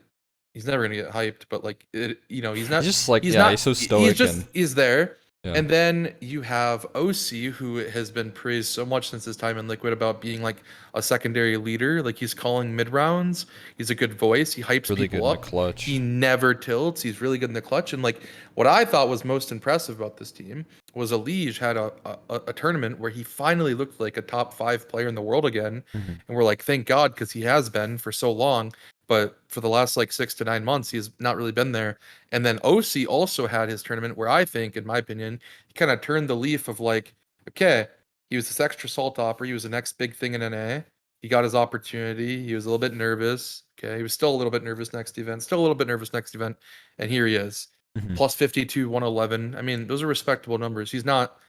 He's never gonna get hyped. But like he's not. He's just like He's not. he's so stoic. He's there. Yeah. And then you have OC, who has been praised so much since his time in Liquid about being like a secondary leader. Like he's calling mid rounds. He's a good voice. He hypes really people good up. in the clutch. He never tilts. He's really good in the clutch. And like what I thought was most impressive about this team was Elige had a tournament where he finally looked like a top 5 player in the world again. Mm-hmm. And we're like, thank God, because he has been for so long. But for the last like 6 to 9 months, he's not really been there. And then OC also had his tournament where I think, in my opinion, he kind of turned the leaf of like, okay, he was this extra salt opera. He was the next big thing in NA. He got his opportunity. He was a little bit nervous. Okay. He was still a little bit nervous next event. Still a little bit nervous next event. And here he is. Mm-hmm. Plus 52, 111. I mean, those are respectable numbers. He's not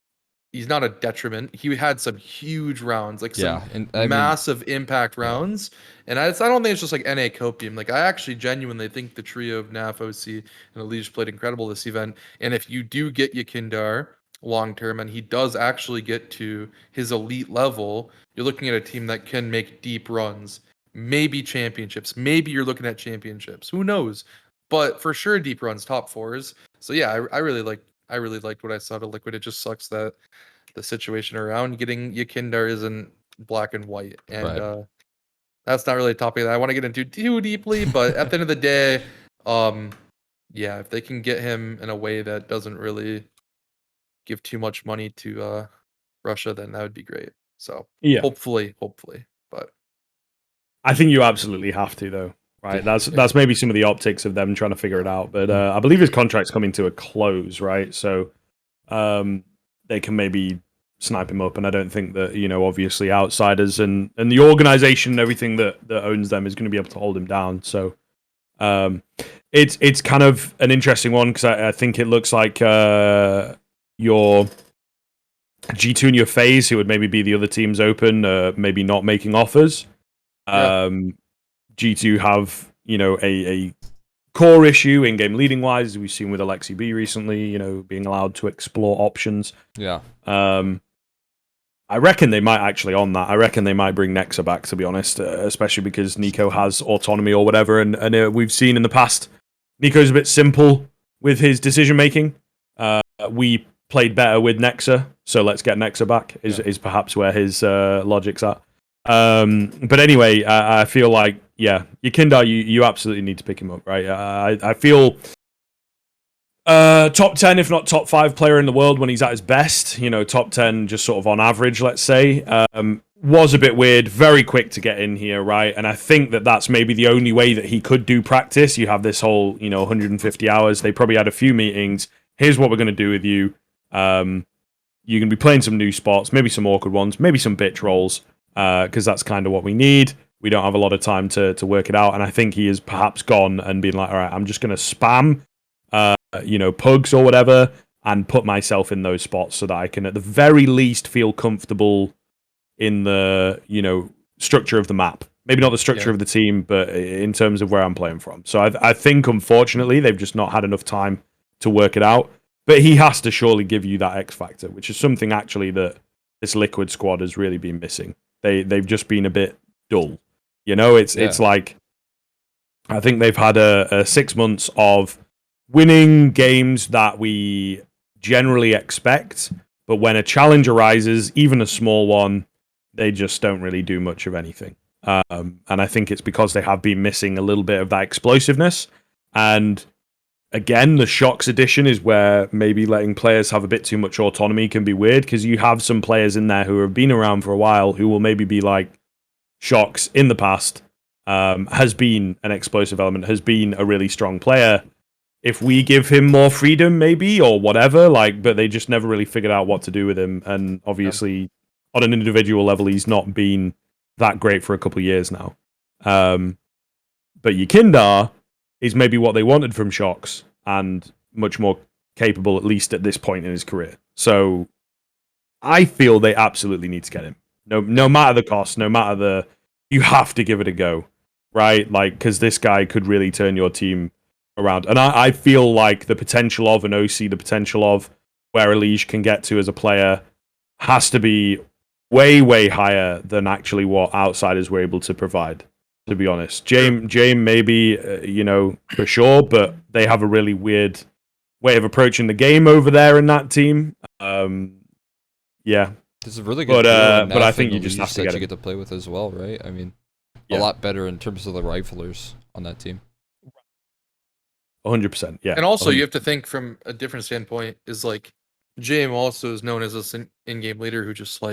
a detriment. He had some huge rounds, like some massive impact rounds. And I don't think it's just like NA copium. Like I actually genuinely think the trio of NAF, OC, and Elige played incredible this event. And if you do get Yakindar long term and he does actually get to his elite level, you're looking at a team that can make deep runs. Maybe championships. Maybe you're looking at championships. Who knows? But for sure deep runs, top 4s. So yeah, I really liked what I saw to Liquid. It just sucks that the situation around getting Yakindar isn't black and white. And that's not really a topic that I want to get into too deeply, but at the end of the day, yeah, if they can get him in a way that doesn't really give too much money to Russia, then that would be great. So yeah, hopefully. But I think you absolutely have to, though. Right, that's maybe some of the optics of them trying to figure it out. But I believe his contract's coming to a close, right? So they can maybe snipe him up, and I don't think that, obviously outsiders and the organization and everything that owns them is going to be able to hold him down. So it's kind of an interesting one because I think it looks like your G2 and your FaZe, who would maybe be the other teams open, maybe not making offers. G2 have, a core issue in-game leading wise, as we've seen with Alexi B recently, being allowed to explore options. Yeah. I reckon they might actually on that. I reckon they might bring Nexa back, to be honest, especially because Nico has autonomy or whatever, and we've seen in the past Nico's a bit simple with his decision making. We played better with Nexa, so let's get Nexa back. Is perhaps where his logic's at. But anyway, I feel like Yakindar, you absolutely need to pick him up, right? I feel. Top 10, if not top 5 player in the world when he's at his best. Top 10 just sort of on average, let's say. Was a bit weird, very quick to get in here, right? And I think that's maybe the only way that he could do practice. You have this whole, 150 hours. They probably had a few meetings. Here's what we're going to do with you. You're going to be playing some new spots, maybe some awkward ones, maybe some bitch rolls, because that's kind of what we need. We don't have a lot of time to work it out. And I think he has perhaps gone and been like, all right, I'm just going to spam pugs or whatever, and put myself in those spots so that I can at the very least feel comfortable in the, structure of the map. Maybe not the structure of the team, but in terms of where I'm playing from. So I think, unfortunately, they've just not had enough time to work it out. But he has to surely give you that X factor, which is something actually that this Liquid squad has really been missing. They've just been a bit dull. It's like, I think they've had a 6 months of winning games that we generally expect, but when a challenge arises, even a small one, they just don't really do much of anything. And I think it's because they have been missing a little bit of that explosiveness. And again, the Shocks edition is where maybe letting players have a bit too much autonomy can be weird, because you have some players in there who have been around for a while who will maybe be like, Shocks in the past has been an explosive element, has been a really strong player. If we give him more freedom, maybe, or whatever, but they just never really figured out what to do with him. And obviously, on an individual level, he's not been that great for a couple of years now. But Yakindar is maybe what they wanted from Shocks, and much more capable, at least at this point in his career. So I feel they absolutely need to get him. No matter the cost, no matter you have to give it a go, right? Because this guy could really turn your team around. And I feel like the potential of an OC, the potential of where Elige can get to as a player, has to be way, way higher than actually what outsiders were able to provide, to be honest. Jame maybe, for sure, but they have a really weird way of approaching the game over there in that team. This is a really good but I think you just have to get to play with as well, right? I mean, a lot better in terms of the riflers on that team. 100%, yeah. And also, 100%. you have to think from a different standpoint. Is like, Jame also is known as this in-game leader who just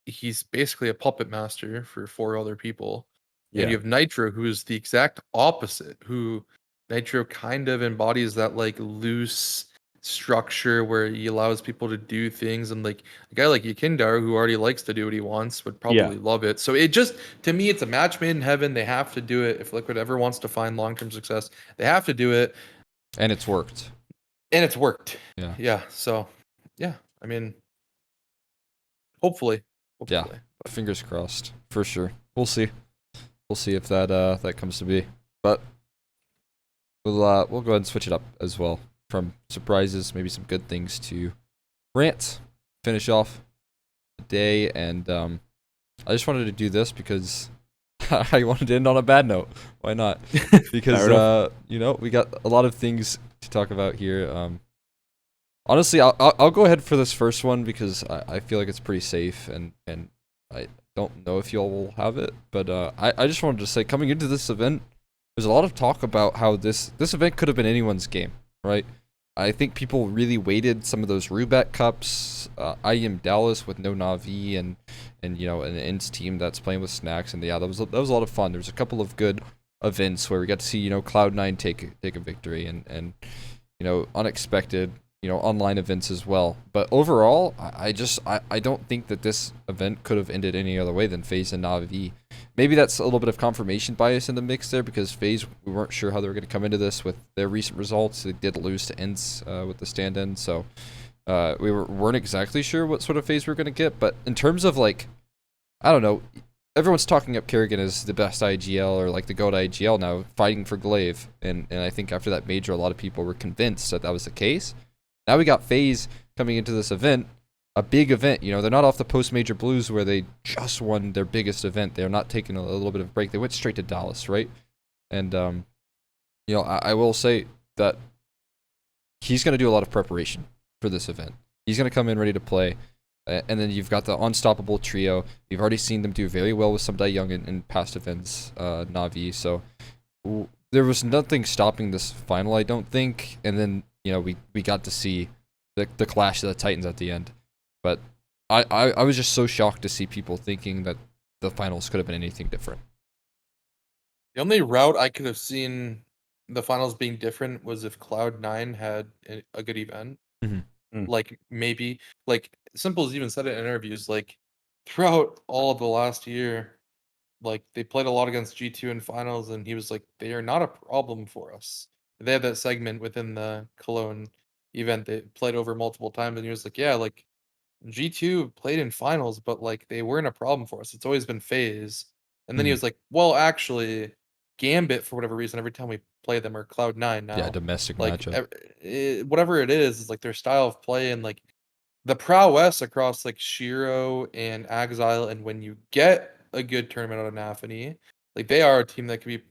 he's basically a puppet master for 4 other people. And you have Nitro, who is the exact opposite. Who Nitro kind of embodies that loose structure where he allows people to do things, and a guy like Yakindar, who already likes to do what he wants, would probably love it. So it just, to me, it's a match made in heaven. They have to do it. If Liquid ever wants to find long-term success, they have to do it. And it's worked. Yeah. So I mean, hopefully. Yeah, fingers crossed for sure. We'll see if that comes to be, but we'll go ahead and switch it up as well, from surprises, maybe some good things, to rant, finish off the day. And I just wanted to do this because I wanted to end on a bad note. Why not? Because we got a lot of things to talk about here. Honestly, I'll go ahead for this first one because I feel like it's pretty safe, and I don't know if y'all will have it, but I just wanted to say, coming into this event, there's a lot of talk about how this event could have been anyone's game, right? I think people really weighted some of those Rubat Cups, IEM Dallas with no Na'Vi, and an Ins team that's playing with Snacks, and that was a lot of fun. There's a couple of good events where we got to see Cloud9 take a victory, and unexpected online events as well. But overall, I don't think that this event could have ended any other way than FaZe and Na'Vi. Maybe that's a little bit of confirmation bias in the mix there, because FaZe, we weren't sure how they were going to come into this with their recent results. They did lose to Ents with the stand-in, so we weren't exactly sure what sort of FaZe we were going to get. But in terms of I don't know, everyone's talking up Kerrigan as the best IGL, or the GOAT IGL now, fighting for Glaive, and I think after that major, a lot of people were convinced that was the case. Now we got FaZe coming into this event, a big event. You know, they're not off the post-major blues where they just won their biggest event. They're not taking a little bit of a break. They went straight to Dallas, right? And, you know, I will say that he's going to do a lot of preparation for this event. He's going to come in ready to play. And then you've got the unstoppable trio. You've already seen them do very well with Sumdai Young in past events, Na'Vi. So there was nothing stopping this final, I don't think. And then, you know, we got to see the clash of the Titans at the end. But I was just so shocked to see people thinking that the finals could have been anything different. The only route I could have seen the finals being different was if Cloud9 had a good event. Like, maybe, like, Simple's even said it in interviews, like, throughout all of the last year, like, they played a lot against G2 in finals, and he was like, they are not a problem for us. They had that segment within the Cologne event they played over multiple times, and he was like, yeah, like, G2 played in finals, but, like, they weren't a problem for us. It's always been FaZe. And then he was like, well, actually, Gambit, for whatever reason, every time we play them, or Cloud9 now. Yeah, domestic Like, matchup. whatever it is like their style of play and like the prowess across like Shiro and Exile, and when you get a good tournament out of Nafany, like they are a team that could be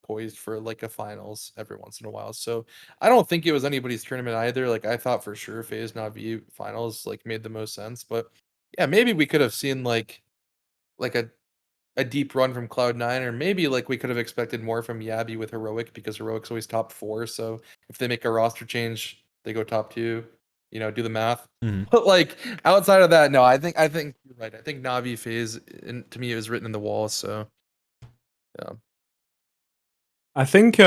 poised for like a finals every once in a while. So I don't think it was anybody's tournament either. Like I thought for sure FaZe Na'Vi finals like made the most sense, but yeah, maybe we could have seen like a deep run from Cloud9, or maybe like we could have expected more from Yabi with Heroic, because Heroic's always top 4. So if they make a roster change, they go top 2. You know, do the math. But like outside of that, no, I think you're right. I think Na'Vi FaZe, and to me, it was written in the wall. So yeah, I think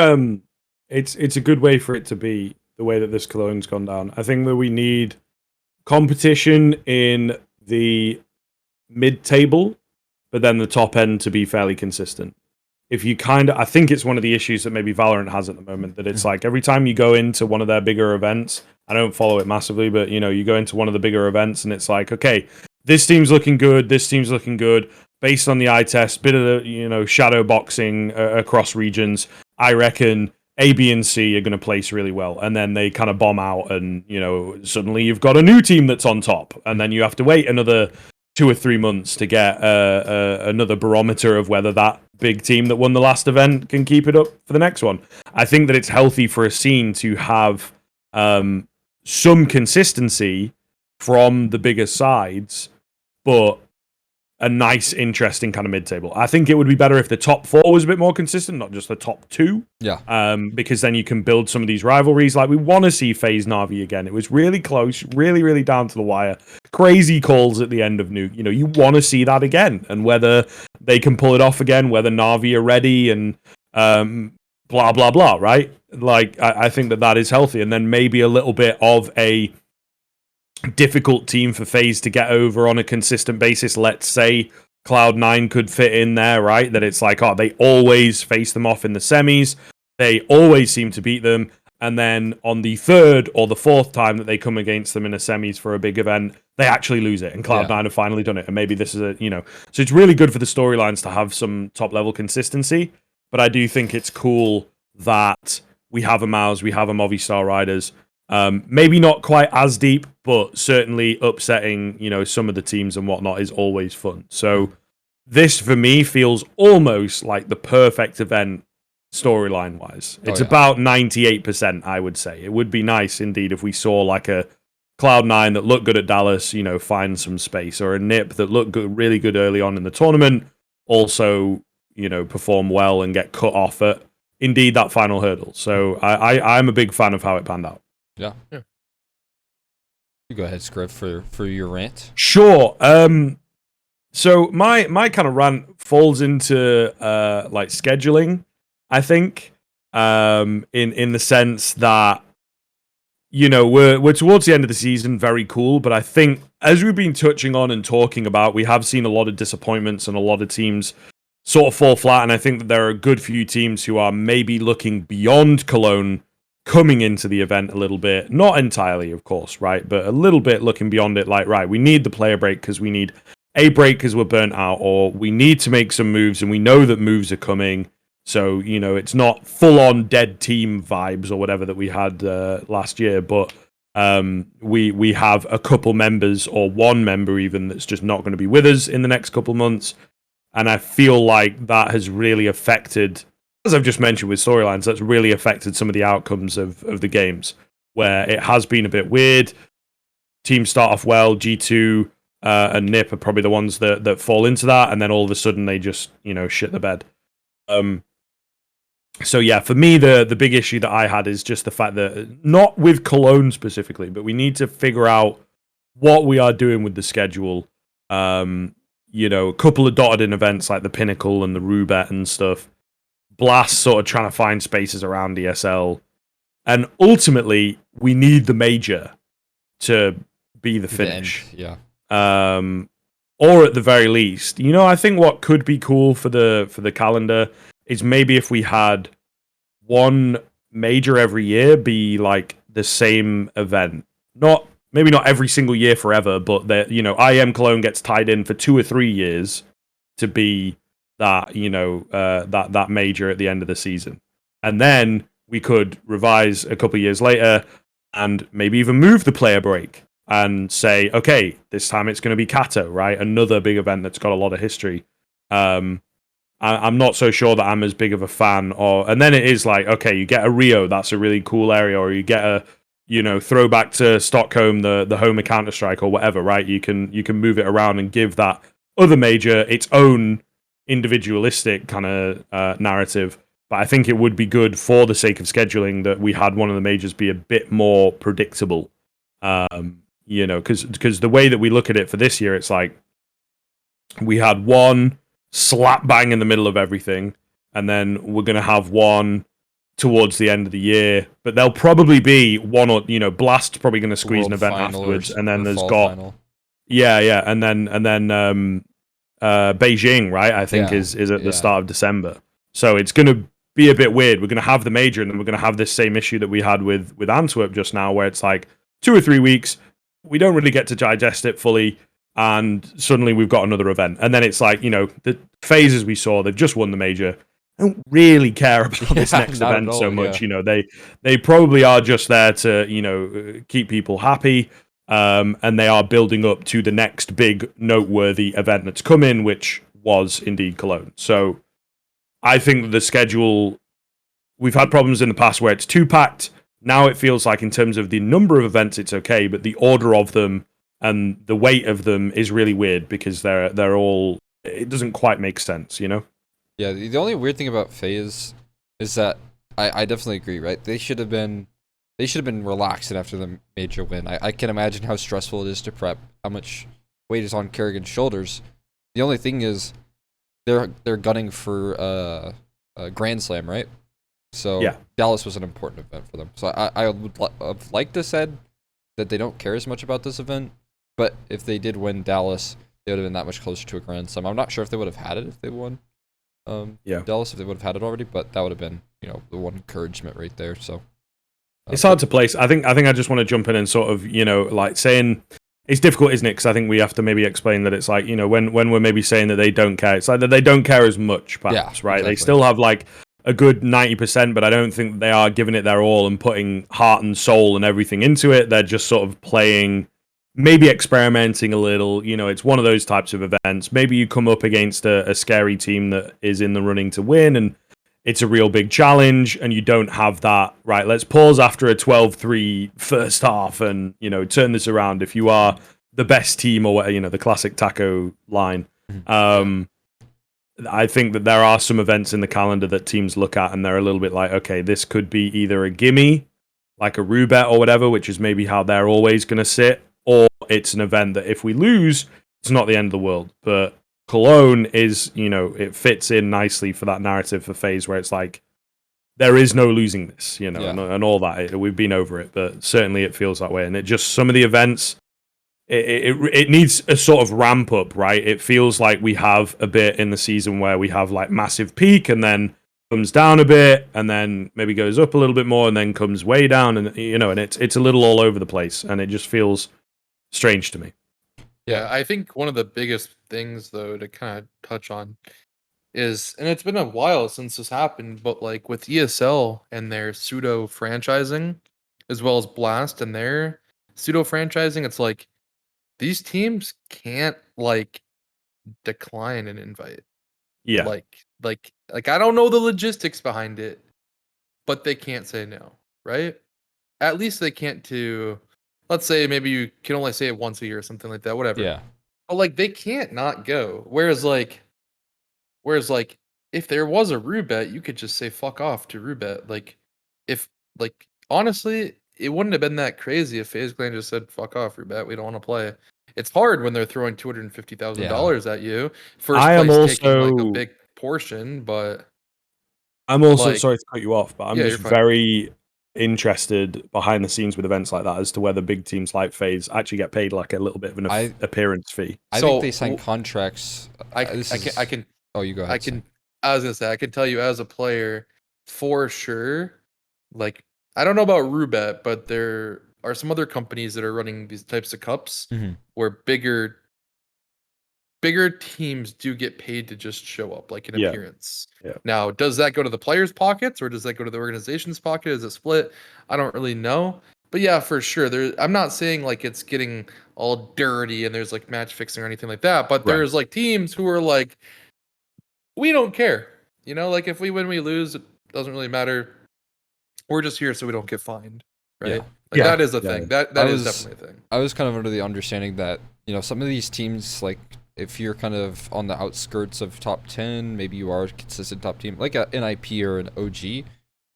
it's a good way for it to be the way that this Cologne's gone down. I think that we need competition in the mid-table, but then the top end to be fairly consistent. If you I think it's one of the issues that maybe Valorant has at the moment, that it's like every time you go into one of their bigger events, I don't follow it massively, but you know, you go into one of the bigger events and it's like, okay, this team's looking good, based on the eye test, bit of the, you know, shadow boxing across regions. I reckon A, B, and C are going to place really well, and then they kind of bomb out, and you know, suddenly you've got a new team that's on top, and then you have to wait another 2 or 3 months to get another barometer of whether that big team that won the last event can keep it up for the next one. I think that it's healthy for a scene to have some consistency from the bigger sides, but a nice, interesting kind of mid-table. I think it would be better if the top 4 was a bit more consistent, not just the top 2. Yeah. Because then you can build some of these rivalries. Like, we want to see FaZe Na'Vi again. It was really close, really, really down to the wire. Crazy calls at the end of Nuke. You know, you want to see that again. And whether they can pull it off again, whether Na'Vi are ready, and blah, blah, blah, right? Like, I think that is healthy. And then maybe a little bit of a difficult team for FaZe to get over on a consistent basis. Let's say Cloud9 could fit in there, right? That it's like, oh, they always face them off in the semis. They always seem to beat them. And then on the 3rd or the 4th time that they come against them in a semis for a big event, they actually lose it. And Cloud9 have finally done it. And maybe this is a, you know, so it's really good for the storylines to have some top level consistency. But I do think it's cool that we have a Mouse, we have a Movistar Riders. Maybe not quite as deep, but certainly upsetting, you know, some of the teams and whatnot is always fun. So this, for me, feels almost like the perfect event storyline-wise. It's about 98%, I would say. It would be nice, indeed, if we saw like a Cloud9 that looked good at Dallas, you know, find some space, or a NiP that looked good, really good early on in the tournament, also, you know, perform well and get cut off at, indeed, that final hurdle. So I'm a big fan of how it panned out. Yeah. You go ahead, Skriv, for your rant. Sure. So my kind of rant falls into like scheduling, I think. In the sense that, you know, we're towards the end of the season, very cool, but I think as we've been touching on and talking about, we have seen a lot of disappointments and a lot of teams sort of fall flat, and I think that there are a good few teams who are maybe looking beyond Cologne coming into the event a little bit, not entirely, of course, right, but a little bit looking beyond it, like, right, we need the player break because we need a break because we're burnt out, or we need to make some moves and we know that moves are coming. So, you know, it's not full-on dead team vibes or whatever that we had last year, but We have a couple members or one member even that's just not going to be with us in the next couple months, and I feel like that has really affected, as I've just mentioned with storylines, that's really affected some of the outcomes of the games, where it has been a bit weird. Teams start off well, G2 and NIP are probably the ones that fall into that, and then all of a sudden they just, shit the bed. So yeah, for me, the big issue that I had is just the fact that, not with Cologne specifically, but we need to figure out what we are doing with the schedule. A couple of dotted in events like the Pinnacle and the Rubet and stuff. Blast sort of trying to find spaces around ESL. And ultimately, we need the major to be the finish. Yeah. Or at the very least, I think what could be cool for the calendar is maybe if we had one major every year be like the same event. Maybe not every single year forever, but that IEM Cologne gets tied in for 2 or 3 years to be that that major at the end of the season, and then we could revise a couple of years later and maybe even move the player break and say, okay, this time it's going to be Kato, right? Another big event that's got a lot of history. I'm not so sure that I'm as big of a fan. And then it is like, okay, you get a Rio, that's a really cool area, or you get a throwback to Stockholm, the home of Counter-Strike or whatever, right? You can move it around and give that other major its own individualistic kind of narrative. But I think it would be good for the sake of scheduling that we had one of the majors be a bit more predictable. Because the way that we look at it for this year, it's like we had one slap bang in the middle of everything, and then we're going to have one towards the end of the year, but there'll probably be one or Blast's probably going to squeeze an event afterwards, and then there's got final. and then Beijing, right? I think is at the start of December, so it's going to be a bit weird. We're going to have the major, and then we're going to have this same issue that we had with Antwerp just now, where it's like 2 or 3 weeks, we don't really get to digest it fully, and suddenly we've got another event, and then it's like the phases we saw, they've just won the major. I don't really care about this next event so much. They probably are just there to keep people happy, and they are building up to the next big noteworthy event that's coming, which was indeed Cologne. So I think the schedule, we've had problems in the past where it's too packed. Now it feels like in terms of the number of events it's okay, but the order of them and the weight of them is really weird because they're all, it doesn't quite make sense, Yeah, the only weird thing about FaZe is that I definitely agree, right? They should have been relaxing after the major win. I can imagine how stressful it is to prep, how much weight is on Kerrigan's shoulders. The only thing is they're gunning for a Grand Slam, right? So yeah. Dallas was an important event for them. So I would have liked to said that they don't care as much about this event, but if they did win Dallas, they would have been that much closer to a Grand Slam. I'm not sure if they would have had it if they won. Dallas, if they would have had it already, but that would have been the one encouragement right there. So it's hard to place. I think I just want to jump in and sort of like saying it's difficult, isn't it? Because I think we have to maybe explain that it's like when we're maybe saying that they don't care, it's like that they don't care as much, perhaps, right? Exactly. They still have like a good 90%, but I don't think they are giving it their all and putting heart and soul and everything into it. They're just sort of playing, maybe experimenting a little. It's one of those types of events. Maybe you come up against a scary team that is in the running to win, and it's a real big challenge, and you don't have that, right, let's pause after a 12-3 first half and, turn this around if you are the best team or whatever, the classic taco line. I think that there are some events in the calendar that teams look at and they're a little bit like, okay, this could be either a gimme, like a Rubet or whatever, which is maybe how they're always going to sit, or it's an event that if we lose, it's not the end of the world. But Cologne is, it fits in nicely for that narrative for FaZe where it's like, there is no losing this, and all that. We've been over it, but certainly it feels that way. And it just, some of the events, it needs a sort of ramp up, right? It feels like we have a bit in the season where we have like massive peak and then comes down a bit and then maybe goes up a little bit more and then comes way down, and and it's a little all over the place, and it just feels strange to me. Yeah, I think one of the biggest things though to kind of touch on is, and it's been a while since this happened, but like with ESL and their pseudo franchising, as well as Blast and their pseudo franchising, it's like these teams can't like decline an invite. Yeah. Like I don't know the logistics behind it, but they can't say no, right? At least they can't to, let's say maybe you can only say it once a year or something like that, whatever. Yeah. But like they can't not go. Whereas, if there was a Rubet, you could just say fuck off to Rubet. Like, if like honestly, it wouldn't have been that crazy if FaZe Clan just said fuck off, Rubet. We don't want to play. It's hard when they're throwing $250,000 at you. First I am place taking like a also big portion, but like, sorry to cut you off, but I'm yeah, just you're fine. very interested behind the scenes with events like that as to whether big teams like FaZe actually get paid like a little bit of an I appearance fee. I think they sign contracts. I can Oh, you go ahead. I can I was gonna say I can tell you as a player for sure. Like I don't know about Rubet, but there are some other companies that are running these types of cups Mhm. where bigger teams do get paid to just show up, like an Yeah. appearance. Yeah. Now, does that go to the players' pockets or does that go to the organization's pocket? Is it split? I don't really know. But yeah, for sure. I'm not saying like it's getting all dirty and there's like match fixing or anything like that, but Right. there's like teams who are like, we don't care. You know, like if we win, we lose, it doesn't really matter. We're just here so we don't get fined. Right? Yeah. Like Yeah. that is a Yeah. thing. That I is was- definitely a thing. I was kind of under the understanding that, some of these teams, like, if you're kind of on the outskirts of top 10, maybe you are a consistent top team, like an NIP or an OG,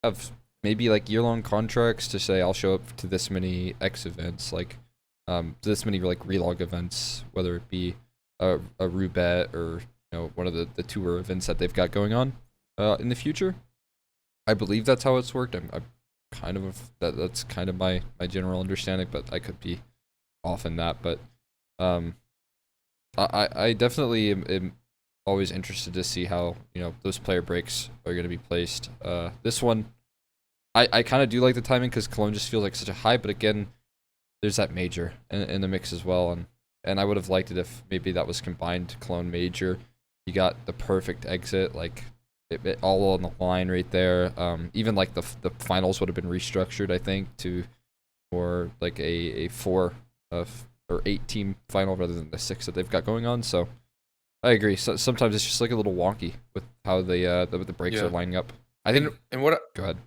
have maybe like year-long contracts to say, I'll show up to this many X events, like this many like relog events, whether it be a Rubet or one of the tour events that they've got going on in the future. I believe that's how it's worked. I'm kind of that's kind of my general understanding, but I could be off in that. But I definitely am always interested to see how those player breaks are going to be placed. This one, I kind of do like the timing because Cologne just feels like such a high, but again, there's that major in the mix as well, and I would have liked it if maybe that was combined Cologne major. You got the perfect exit, like it all on the line right there. Even like the finals would have been restructured, I think, to more like a 4 or 8 team final rather than the 6 that they've got going on. So I agree. So sometimes it's just like a little wonky with how the breaks are lining up. I think. And what? Go ahead.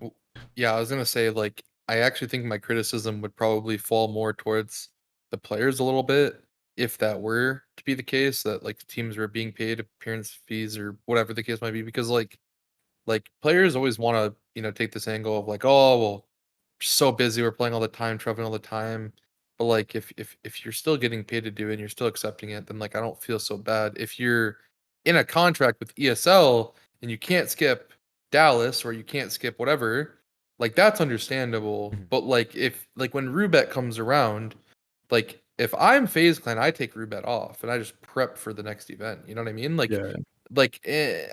Yeah, I was gonna say like I actually think my criticism would probably fall more towards the players a little bit if that were to be the case that like teams were being paid appearance fees or whatever the case might be because like players always want to take this angle of like, oh well, we're so busy, we're playing all the time, traveling all the time, but like if you're still getting paid to do it and you're still accepting it, then like I don't feel so bad. If you're in a contract with ESL and you can't skip Dallas or you can't skip whatever, like that's understandable. Mhm. But like if like when Rubet comes around, like if I'm FaZe Clan, I take Rubet off and I just prep for the next event. You know what I mean? Yeah.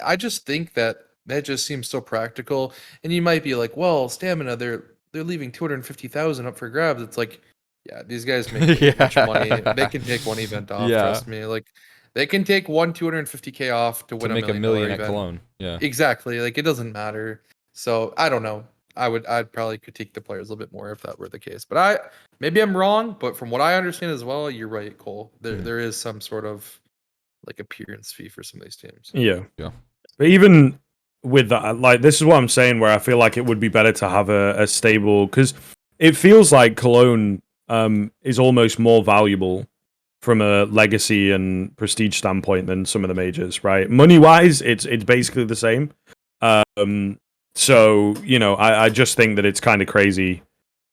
I just think that just seems so practical. And you might be like, well, Stamina, they're leaving 250,000 up for grabs. It's like, yeah, these guys make way too much money. They can take one event off. Yeah. Trust me. Like they can take one 250K off to win To make $1 $1 million at event. Cologne. Yeah. Exactly. Like it doesn't matter. So I don't know. I'd probably critique the players a little bit more if that were the case. But maybe I'm wrong, but from what I understand as well, you're right, Cole. There is some sort of like appearance fee for some of these teams. Yeah. Yeah. But even with that, like this is what I'm saying, where I feel like it would be better to have a stable, because it feels like Cologne is almost more valuable from a legacy and prestige standpoint than some of the majors, right? Money wise, it's basically the same. So I just think that it's kind of crazy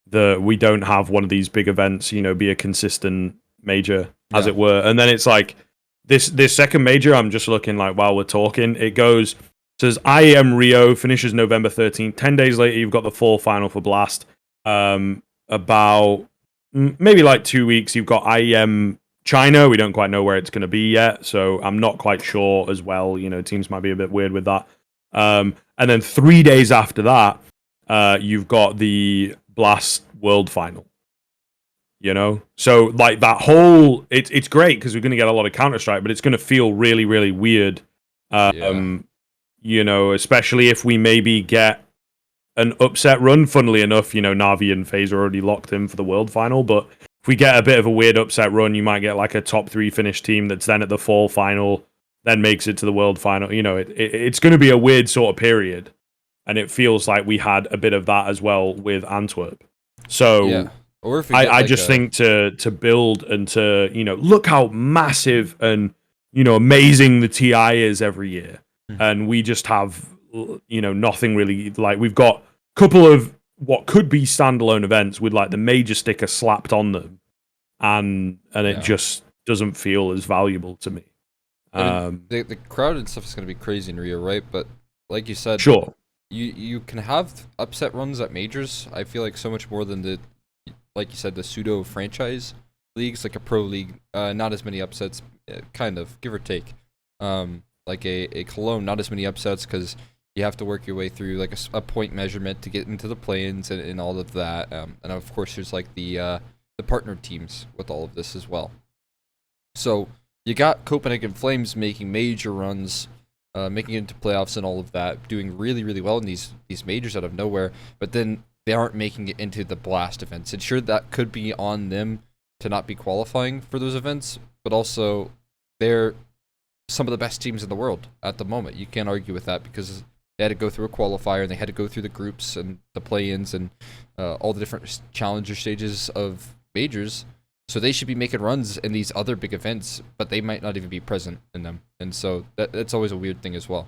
that we don't have one of these big events, be a consistent major, as Yeah. it were. And then it's like this second major, I'm just looking like while we're talking, it says IEM Rio finishes November 13th. 10 days later, you've got the fall final for Blast. About maybe like 2 weeks, you've got IEM China. We don't quite know where it's going to be yet, so I'm not quite sure as well. Teams might be a bit weird with that. And then 3 days after that, you've got the Blast World Final. So like that whole, it's great because we're going to get a lot of Counter-Strike, but it's going to feel really, really weird. Especially if we maybe get an upset run. Funnily enough, Navi and FaZe are already locked in for the World Final, but if we get a bit of a weird upset run, you might get like a top 3 finish team that's then at the fall final, then makes it to the world final. It's going to be a weird sort of period, and it feels like we had a bit of that as well with Antwerp. So Yeah. Or if we get I like just think to build and to look how massive and amazing the TI is every year, and we just have nothing really. Like, we've got a couple of what could be standalone events with like the major sticker slapped on them, and it just doesn't feel as valuable to me. I mean, the crowd and stuff is going to be crazy in Rio, right? But like you said, Sure. You can have upset runs at majors. I feel like so much more than like you said, the pseudo franchise leagues, like a pro league. Not as many upsets, kind of, give or take. Like a Cologne, not as many upsets because you have to work your way through like a point measurement to get into the play-ins and all of that. And of course, there's like the partner teams with all of this as well. So you got Copenhagen Flames making major runs, making it into playoffs and all of that, doing really, really well in these majors out of nowhere, but then they aren't making it into the blast events. And sure, that could be on them to not be qualifying for those events, but also they're some of the best teams in the world at the moment. You can't argue with that because they had to go through a qualifier and they had to go through the groups and the play-ins and all the different challenger stages of majors. So they should be making runs in these other big events, but they might not even be present in them. And so that's always a weird thing as well.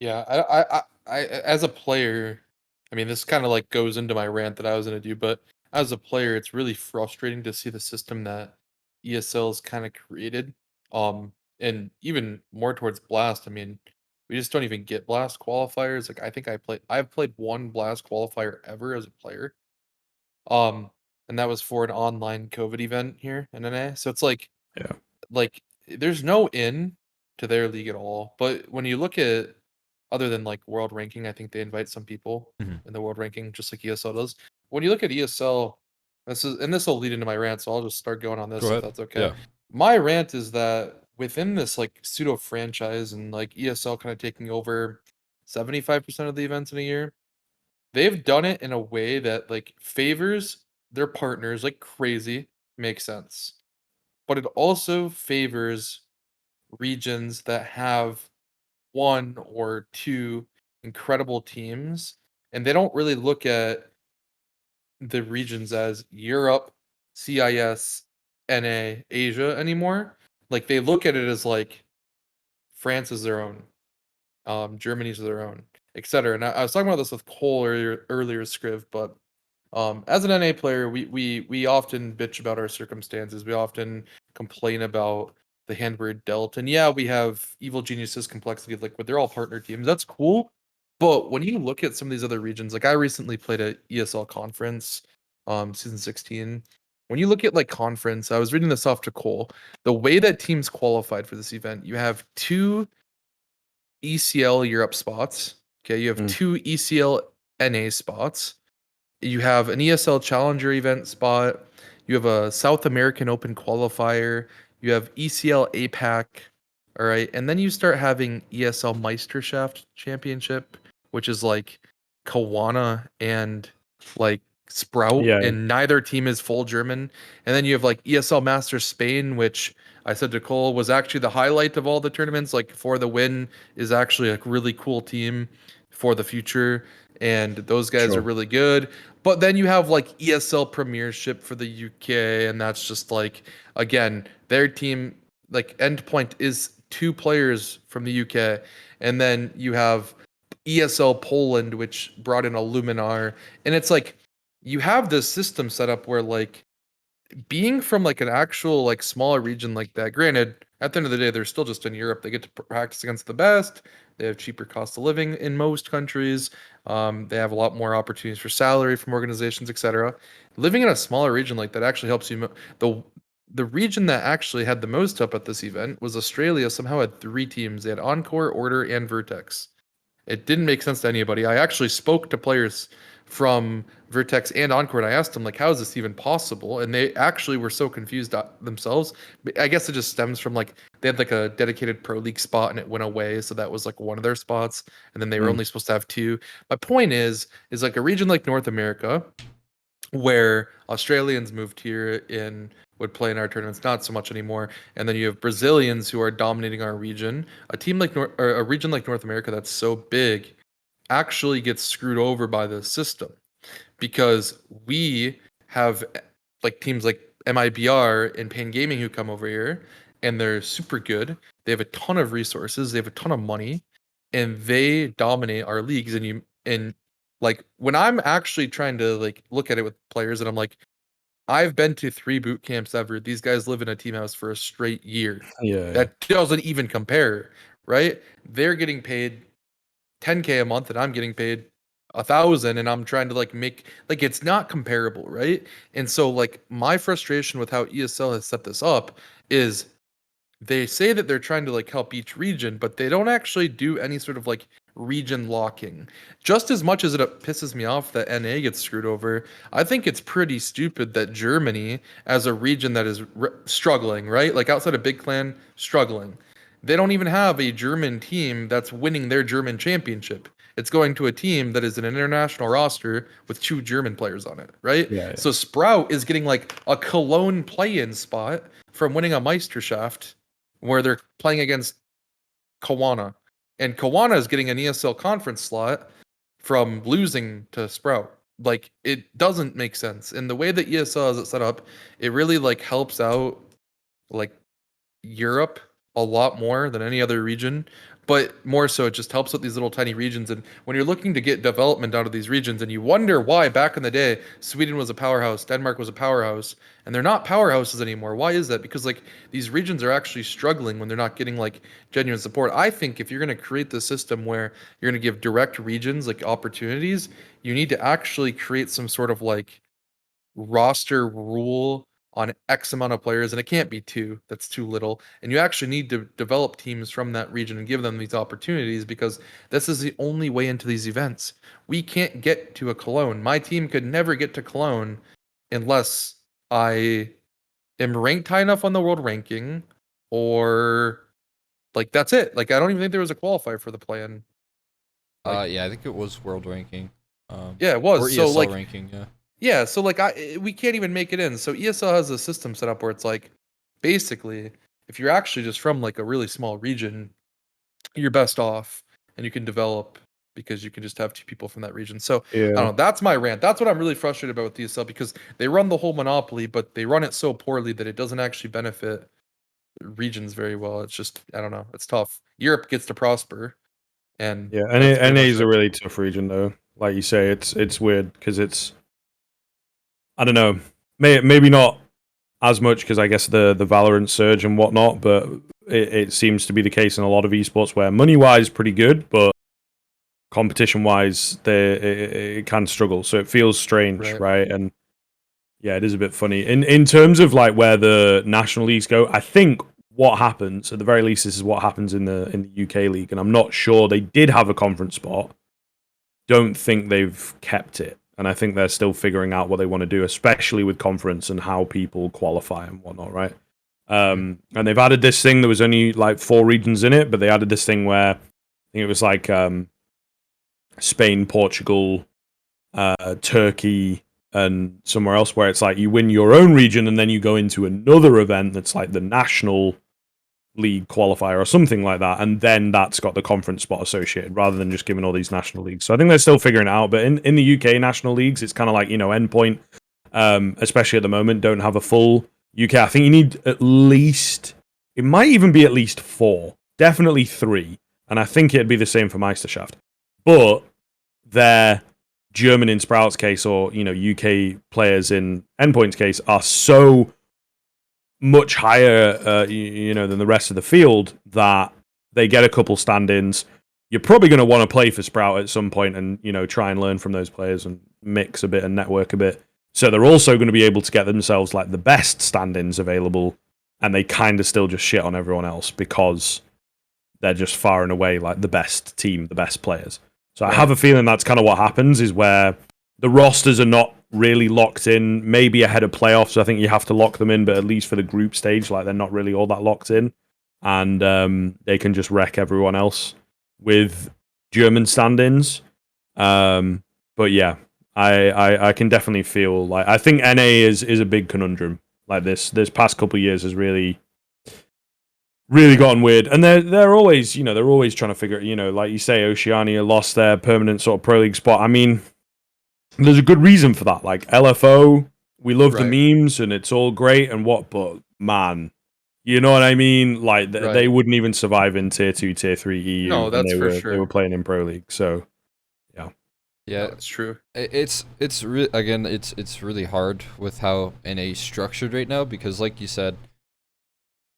Yeah, I as a player, I mean, this kind of like goes into my rant that I was gonna do, but as a player, it's really frustrating to see the system that ESL's kind of created. And even more towards Blast. I mean, we just don't even get Blast qualifiers. Like, I think I've played one Blast qualifier ever as a player. Um, and that was for an online COVID event here in NA. So it's Yeah. like there's no in to their league at all. But when you look at other than like world ranking, I think they invite some people in the world ranking, just like ESL does. When you look at ESL, this will lead into my rant, so I'll just start going on this if that's okay. Yeah. My rant is that within this like pseudo franchise and like ESL kind of taking over 75% of the events in a year, they've done it in a way that like favors their partners like crazy, makes sense. But it also favors regions that have one or two incredible teams, and they don't really look at the regions as Europe, CIS, NA, Asia anymore. Like, they look at it as like France is their own, Germany's their own, etc. And I was talking about this with Cole earlier, Skriv, but as an NA player, we often bitch about our circumstances. We often complain about the hand we're dealt. And yeah, we have Evil Geniuses complexity, like, but they're all partner teams. That's cool. But when you look at some of these other regions, like I recently played at ESL conference, season 16. When you look at like conference, I was reading this off to Cole. The way that teams qualified for this event, you have two ECL Europe spots. Okay, you have two ECL NA spots. You have an ESL Challenger event spot. You have a South American Open qualifier. You have ECL APAC. All right. And then you start having ESL Meisterschaft Championship, which is like Kawana and like Sprout, Yeah. and neither team is full German. And then you have like ESL Masters Spain, which I said to Cole was actually the highlight of all the tournaments. Like, For the Win is actually a really cool team for the future, and those guys are really good. But then you have like ESL Premiership for the UK, and that's just like, again, their team, like, endpoint is two players from the UK. And then you have ESL Poland, which brought in a Luminar. And it's like, you have this system set up where like being from like an actual like smaller region like that, granted, at the end of the day, they're still just in Europe. They get to practice against the best. They have cheaper cost of living in most countries. They have a lot more opportunities for salary from organizations, etc. Living in a smaller region like that actually helps you. The region that actually had the most up at this event was Australia. Somehow had three teams. They had Encore, Order, and Vertex. It didn't make sense to anybody. I actually spoke to players from Vertex and Encore, and I asked them, like, how is this even possible? And they actually were so confused themselves. I guess it just stems from, like, they had, like, a dedicated Pro League spot, and it went away, so that was, like, one of their spots, and then they were only supposed to have two. My point is, like, a region like North America, where Australians moved here and would play in our tournaments, not so much anymore. And then you have Brazilians who are dominating our region. A team like or a region like North America that's so big actually gets screwed over by the system because we have like teams like MIBR and Pain Gaming who come over here and they're super good. They have a ton of resources, they have a ton of money, and they dominate our leagues. And like when I'm actually trying to like look at it with players and I'm like, I've been to 3 boot camps ever. These guys live in a team house for a straight year. Yeah, That doesn't even compare, right? They're getting paid 10K a month and I'm getting paid 1,000 and I'm trying to like make like it's not comparable, right? And so like my frustration with how ESL has set this up is they say that they're trying to like help each region, but they don't actually do any sort of like region locking. Just as much as it pisses me off that NA gets screwed over, I think it's pretty stupid that Germany, as a region that is struggling, right? Like outside of Big Clan, struggling. They don't even have a German team that's winning their German championship. It's going to a team that is an international roster with 2 German players on it, right? yeah, So Sprout is getting like a Cologne play-in spot from winning a Meisterschaft where they're playing against Kawana. And Kawana is getting an ESL conference slot from losing to Sprout. Like it doesn't make sense. And the way that ESL has it set up, it really like helps out like Europe a lot more than any other region, but more so it just helps with these little tiny regions. And when you're looking to get development out of these regions, and you wonder why back in the day Sweden was a powerhouse, Denmark was a powerhouse, and they're not powerhouses anymore. Why is that? Because like these regions are actually struggling when they're not getting like genuine support. I think if you're going to create the system where you're going to give direct regions like opportunities, you need to actually create some sort of like roster rule on X amount of players, and it can't be 2. That's too little. And you actually need to develop teams from that region and give them these opportunities because this is the only way into these events. We can't get to a Cologne. My team could never get to Cologne unless I am ranked high enough on the world ranking, or like that's it. Like I don't even think there was a qualifier for the play-in. Like Yeah, I think it was world ranking. yeah, it Or was. So ESL like ranking, yeah. yeah, so like we can't even make it in. So ESL has a system set up where it's like basically if you're actually just from like a really small region, you're best off and you can develop because you can just have 2 people from that region. So I don't yeah. know, that's my rant. That's what I'm really frustrated about with ESL because they run the whole monopoly, but they run it so poorly that it doesn't actually benefit regions very well. It's just I don't know, it's tough. Europe gets to prosper and Yeah, that's pretty NA much is a it. really tough region though. Like you say, it's weird because it's I don't know, maybe not as much because I guess the Valorant surge and whatnot, but it seems to be the case in a lot of esports where money wise pretty good, but competition wise it can struggle. So it feels strange, Right. right? And yeah, it is a bit funny in terms of like where the national leagues go. I think what happens at the very least this is what happens in the UK league, and I'm not sure they did have a conference spot. Don't think they've kept it. And I think they're still figuring out what they want to do, especially with conference and how people qualify and whatnot, right? And they've added this thing. There was only like 4 regions in it, but they added this thing where I think it was like Spain, Portugal, Turkey, and somewhere else where it's like you win your own region and then you go into another event that's like the national league qualifier or something like that, and then that's got the conference spot associated rather than just giving all these national leagues. So I think they're still figuring it out. But in the UK national leagues, it's kind of like, Endpoint, especially at the moment, don't have a full UK. I think you need at least, it might even be at least 4, definitely 3, and I think it'd be the same for Meisterschaft. But they're German in Sprout's case, or UK players in Endpoint's case, are so much higher, than the rest of the field that they get a couple stand-ins. You're probably going to want to play for Sprout at some point, and try and learn from those players and mix a bit and network a bit. So they're also going to be able to get themselves like the best stand-ins available, and they kind of still just shit on everyone else because they're just far and away like the best team, the best players. So I have a feeling that's kind of what happens, is where the rosters are not really locked in, maybe ahead of playoffs. I think you have to lock them in, but at least for the group stage, like they're not really all that locked in. And they can just wreck everyone else with German stand-ins. But yeah, I can definitely feel like I think NA is a big conundrum. Like this past couple of years has really gotten weird, and they're always they're always trying to figure like you say, Oceania lost their permanent sort of pro league spot. I mean, there's a good reason for that. Like LFO, we love the Right. memes and it's all great and what, but man, you know what I mean? Like they Right. wouldn't even survive in tier 2, tier 3 EU, No, and that's for they were sure. playing in pro league. So No, Yeah, it's true. it's again it's really hard with how NA is structured right now because like you said,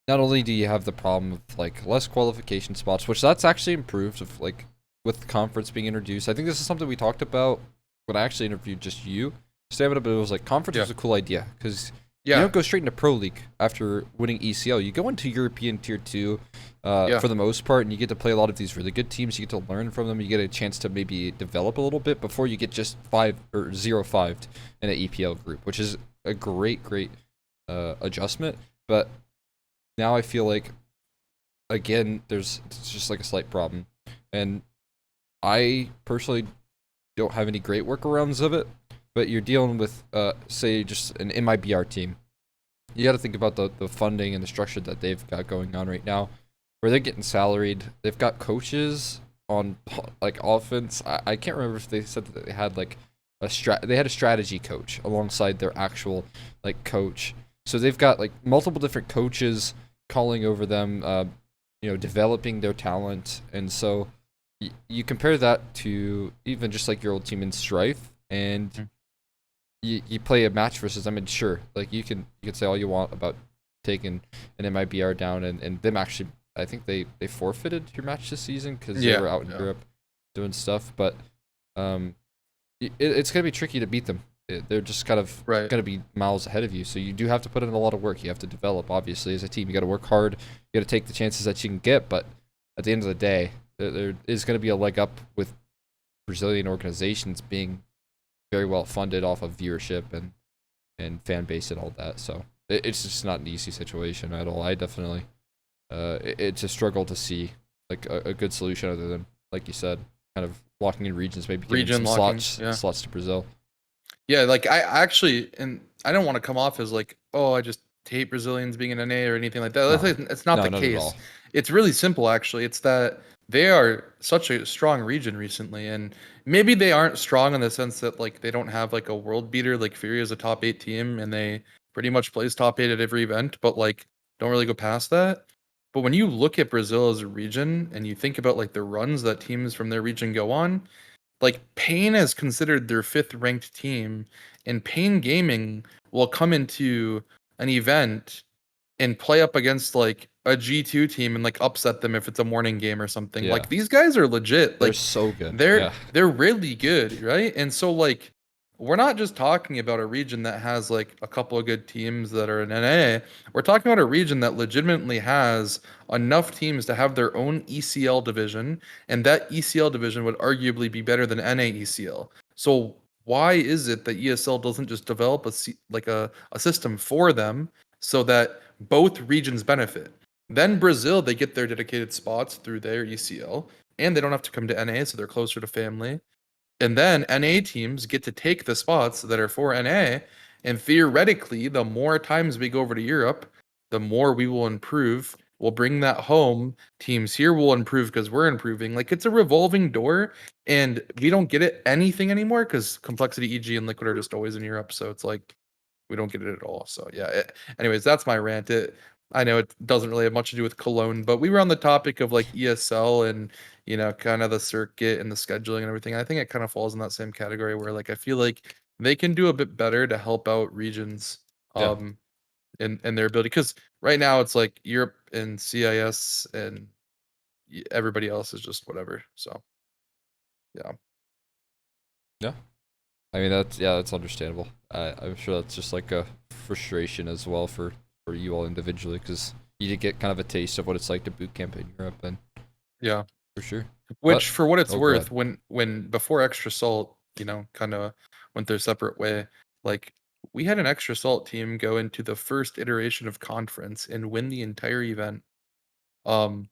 not only do you have the problem of like less qualification spots, which that's actually improved of like with the conference being introduced. I think this is something we talked about when I actually interviewed just you, Stamina, but it was like conference Yeah. was a cool idea because you Yeah. don't go straight into pro league after winning ECL. You go into European tier 2 Yeah. for the most part, and you get to play a lot of these really good teams. You get to learn from them. You get a chance to maybe develop a little bit before you get just 5 or 0-5'd in an EPL group, which is a great adjustment. But now I feel like again it's just like a slight problem, and I personally don't have any great workarounds of it. But you're dealing with say just an MIBR team. You got to think about the funding and the structure that they've got going on right now, where they're getting salaried. They've got coaches on like offense. I can't remember if they said that they had like they had a strategy coach alongside their actual like coach. So they've got like multiple different coaches calling over them, developing their talent. And so you compare that to even just like your old team in Strife, and you play a match versus them, and sure, like you can say all you want about taking an MIBR down, and them actually, I think they forfeited your match this season because they were out in Europe doing stuff, but it's gonna be tricky to beat them. They're just kind of gonna be miles ahead of you, so you do have to put in a lot of work. You have to develop, obviously, as a team. You got to work hard. You got to take the chances that you can get, but at the end of the day, there is going to be a leg up with Brazilian organizations being very well funded off of viewership and fan base and all that. So it's just not an easy situation at all. I definitely, it's a struggle to see like a good solution other than, like you said, kind of locking in regions, maybe giving some slots to Brazil. Yeah, like I actually, and I don't want to come off as like, oh, I just hate Brazilians being in NA or anything like that. It's not the case. It's really simple, actually. It's that they are such a strong region recently, and maybe they aren't strong in the sense that like they don't have like a world beater. Like Fury is a top 8 team, and they pretty much plays top 8 at every event, but like don't really go past that. But when you look at Brazil as a region and you think about like the runs that teams from their region go on, like Pain is considered their 5th ranked team, and Pain Gaming will come into an event and play up against like a G2 team and like upset them if it's a morning game or something. Yeah. Like these guys are legit. They're Like so good. they're really good, right? And so like we're not just talking about a region that has like a couple of good teams that are in NA. We're talking about a region that legitimately has enough teams to have their own ECL division, and that ECL division would arguably be better than NA ECL. So why is it that ESL doesn't just develop a system for them so that both regions benefit? Then Brazil, they get their dedicated spots through their ECL, and they don't have to come to NA, so they're closer to family. And then NA teams get to take the spots that are for NA, and theoretically, the more times we go over to Europe, the more we will improve. We'll bring that home. Teams here will improve because we're improving. Like it's a revolving door, and we don't get it anything anymore because Complexity, EG, and Liquid are just always in Europe. So it's like we don't get it at all. So yeah. Anyways, that's my rant. I know it doesn't really have much to do with Cologne, but we were on the topic of like ESL and kind of the circuit and the scheduling and everything. I think it kind of falls in that same category where like I feel like they can do a bit better to help out regions in their ability, because right now it's like Europe and CIS and everybody else is just whatever. So yeah. I mean that's understandable. I'm sure that's just like a frustration as well for you all individually, because you did get kind of a taste of what it's like to boot camp in Europe, and Yeah. for sure. Which, for what it's go worth, ahead. when before Extra Salt, kind of went their separate way, like we had an Extra Salt team go into the first iteration of conference and win the entire event. Um,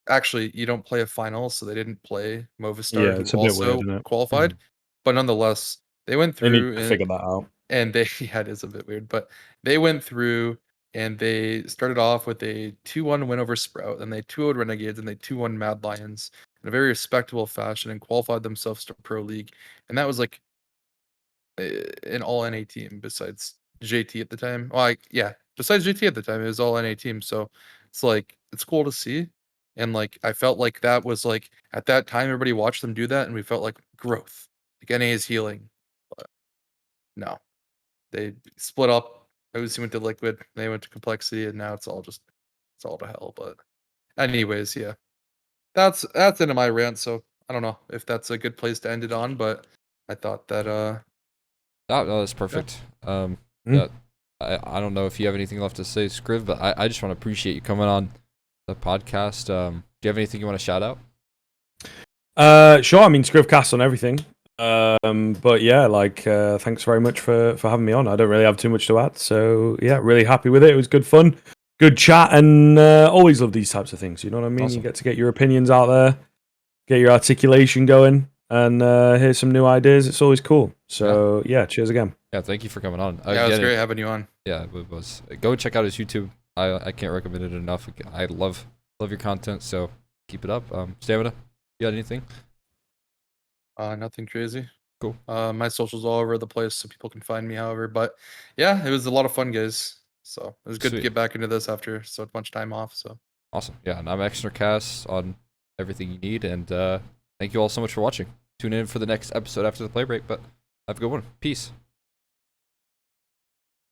Actually, you don't play a final, so they didn't play Yeah, Movistar, who it's a bit weird, also isn't it? qualified, but nonetheless, They went They need through to figure that out. and they yeah, it is a bit weird, but they went through and they started off with a 2-1 win over Sprout, and they 2-0'd Renegades, and they 2-1 Mad Lions in a very respectable fashion and qualified themselves to Pro League. And that was like an all NA team besides JT at the time. Well, yeah, besides JT at the time, it was all NA team. So it's like it's cool to see. And like I felt like that was like at that time everybody watched them do that and we felt like growth. Like NA is healing. But no. They split up. OC went to Liquid, they went to Complexity, and now it's all to hell. But anyways, yeah. That's into my rant, so I don't know if that's a good place to end it on, but I thought that No, that's yeah. perfect. Mm. Yeah, I don't know if you have anything left to say, Skriv, but I just want to appreciate you coming on the podcast. Do you have anything you want to shout out? Sure. I mean, Skrivcast on everything. But yeah, like, thanks very much for having me on. I don't really have too much to add, so yeah, really happy with it. It was good fun, good chat, and always love these types of things. You know what I mean? Awesome. You get to get your opinions out there, get your articulation going, and hear some new ideas. It's always cool. So yeah, cheers again. Yeah, thank you for coming on. Yeah, it was Again, great having you on. Yeah, it was. Go check out his YouTube. I can't recommend it enough. I love your content, so keep it up. Stamina, you got anything? Nothing crazy. Cool. My socials all over the place, so people can find me. However, but yeah, it was a lot of fun, guys. So it was good Sweet. to get back into this after so much time off. So Awesome. Yeah, and I'm ExtraCast on everything you need, and thank you all so much for watching. Tune in for the next episode after the play break, but have a good one. Peace.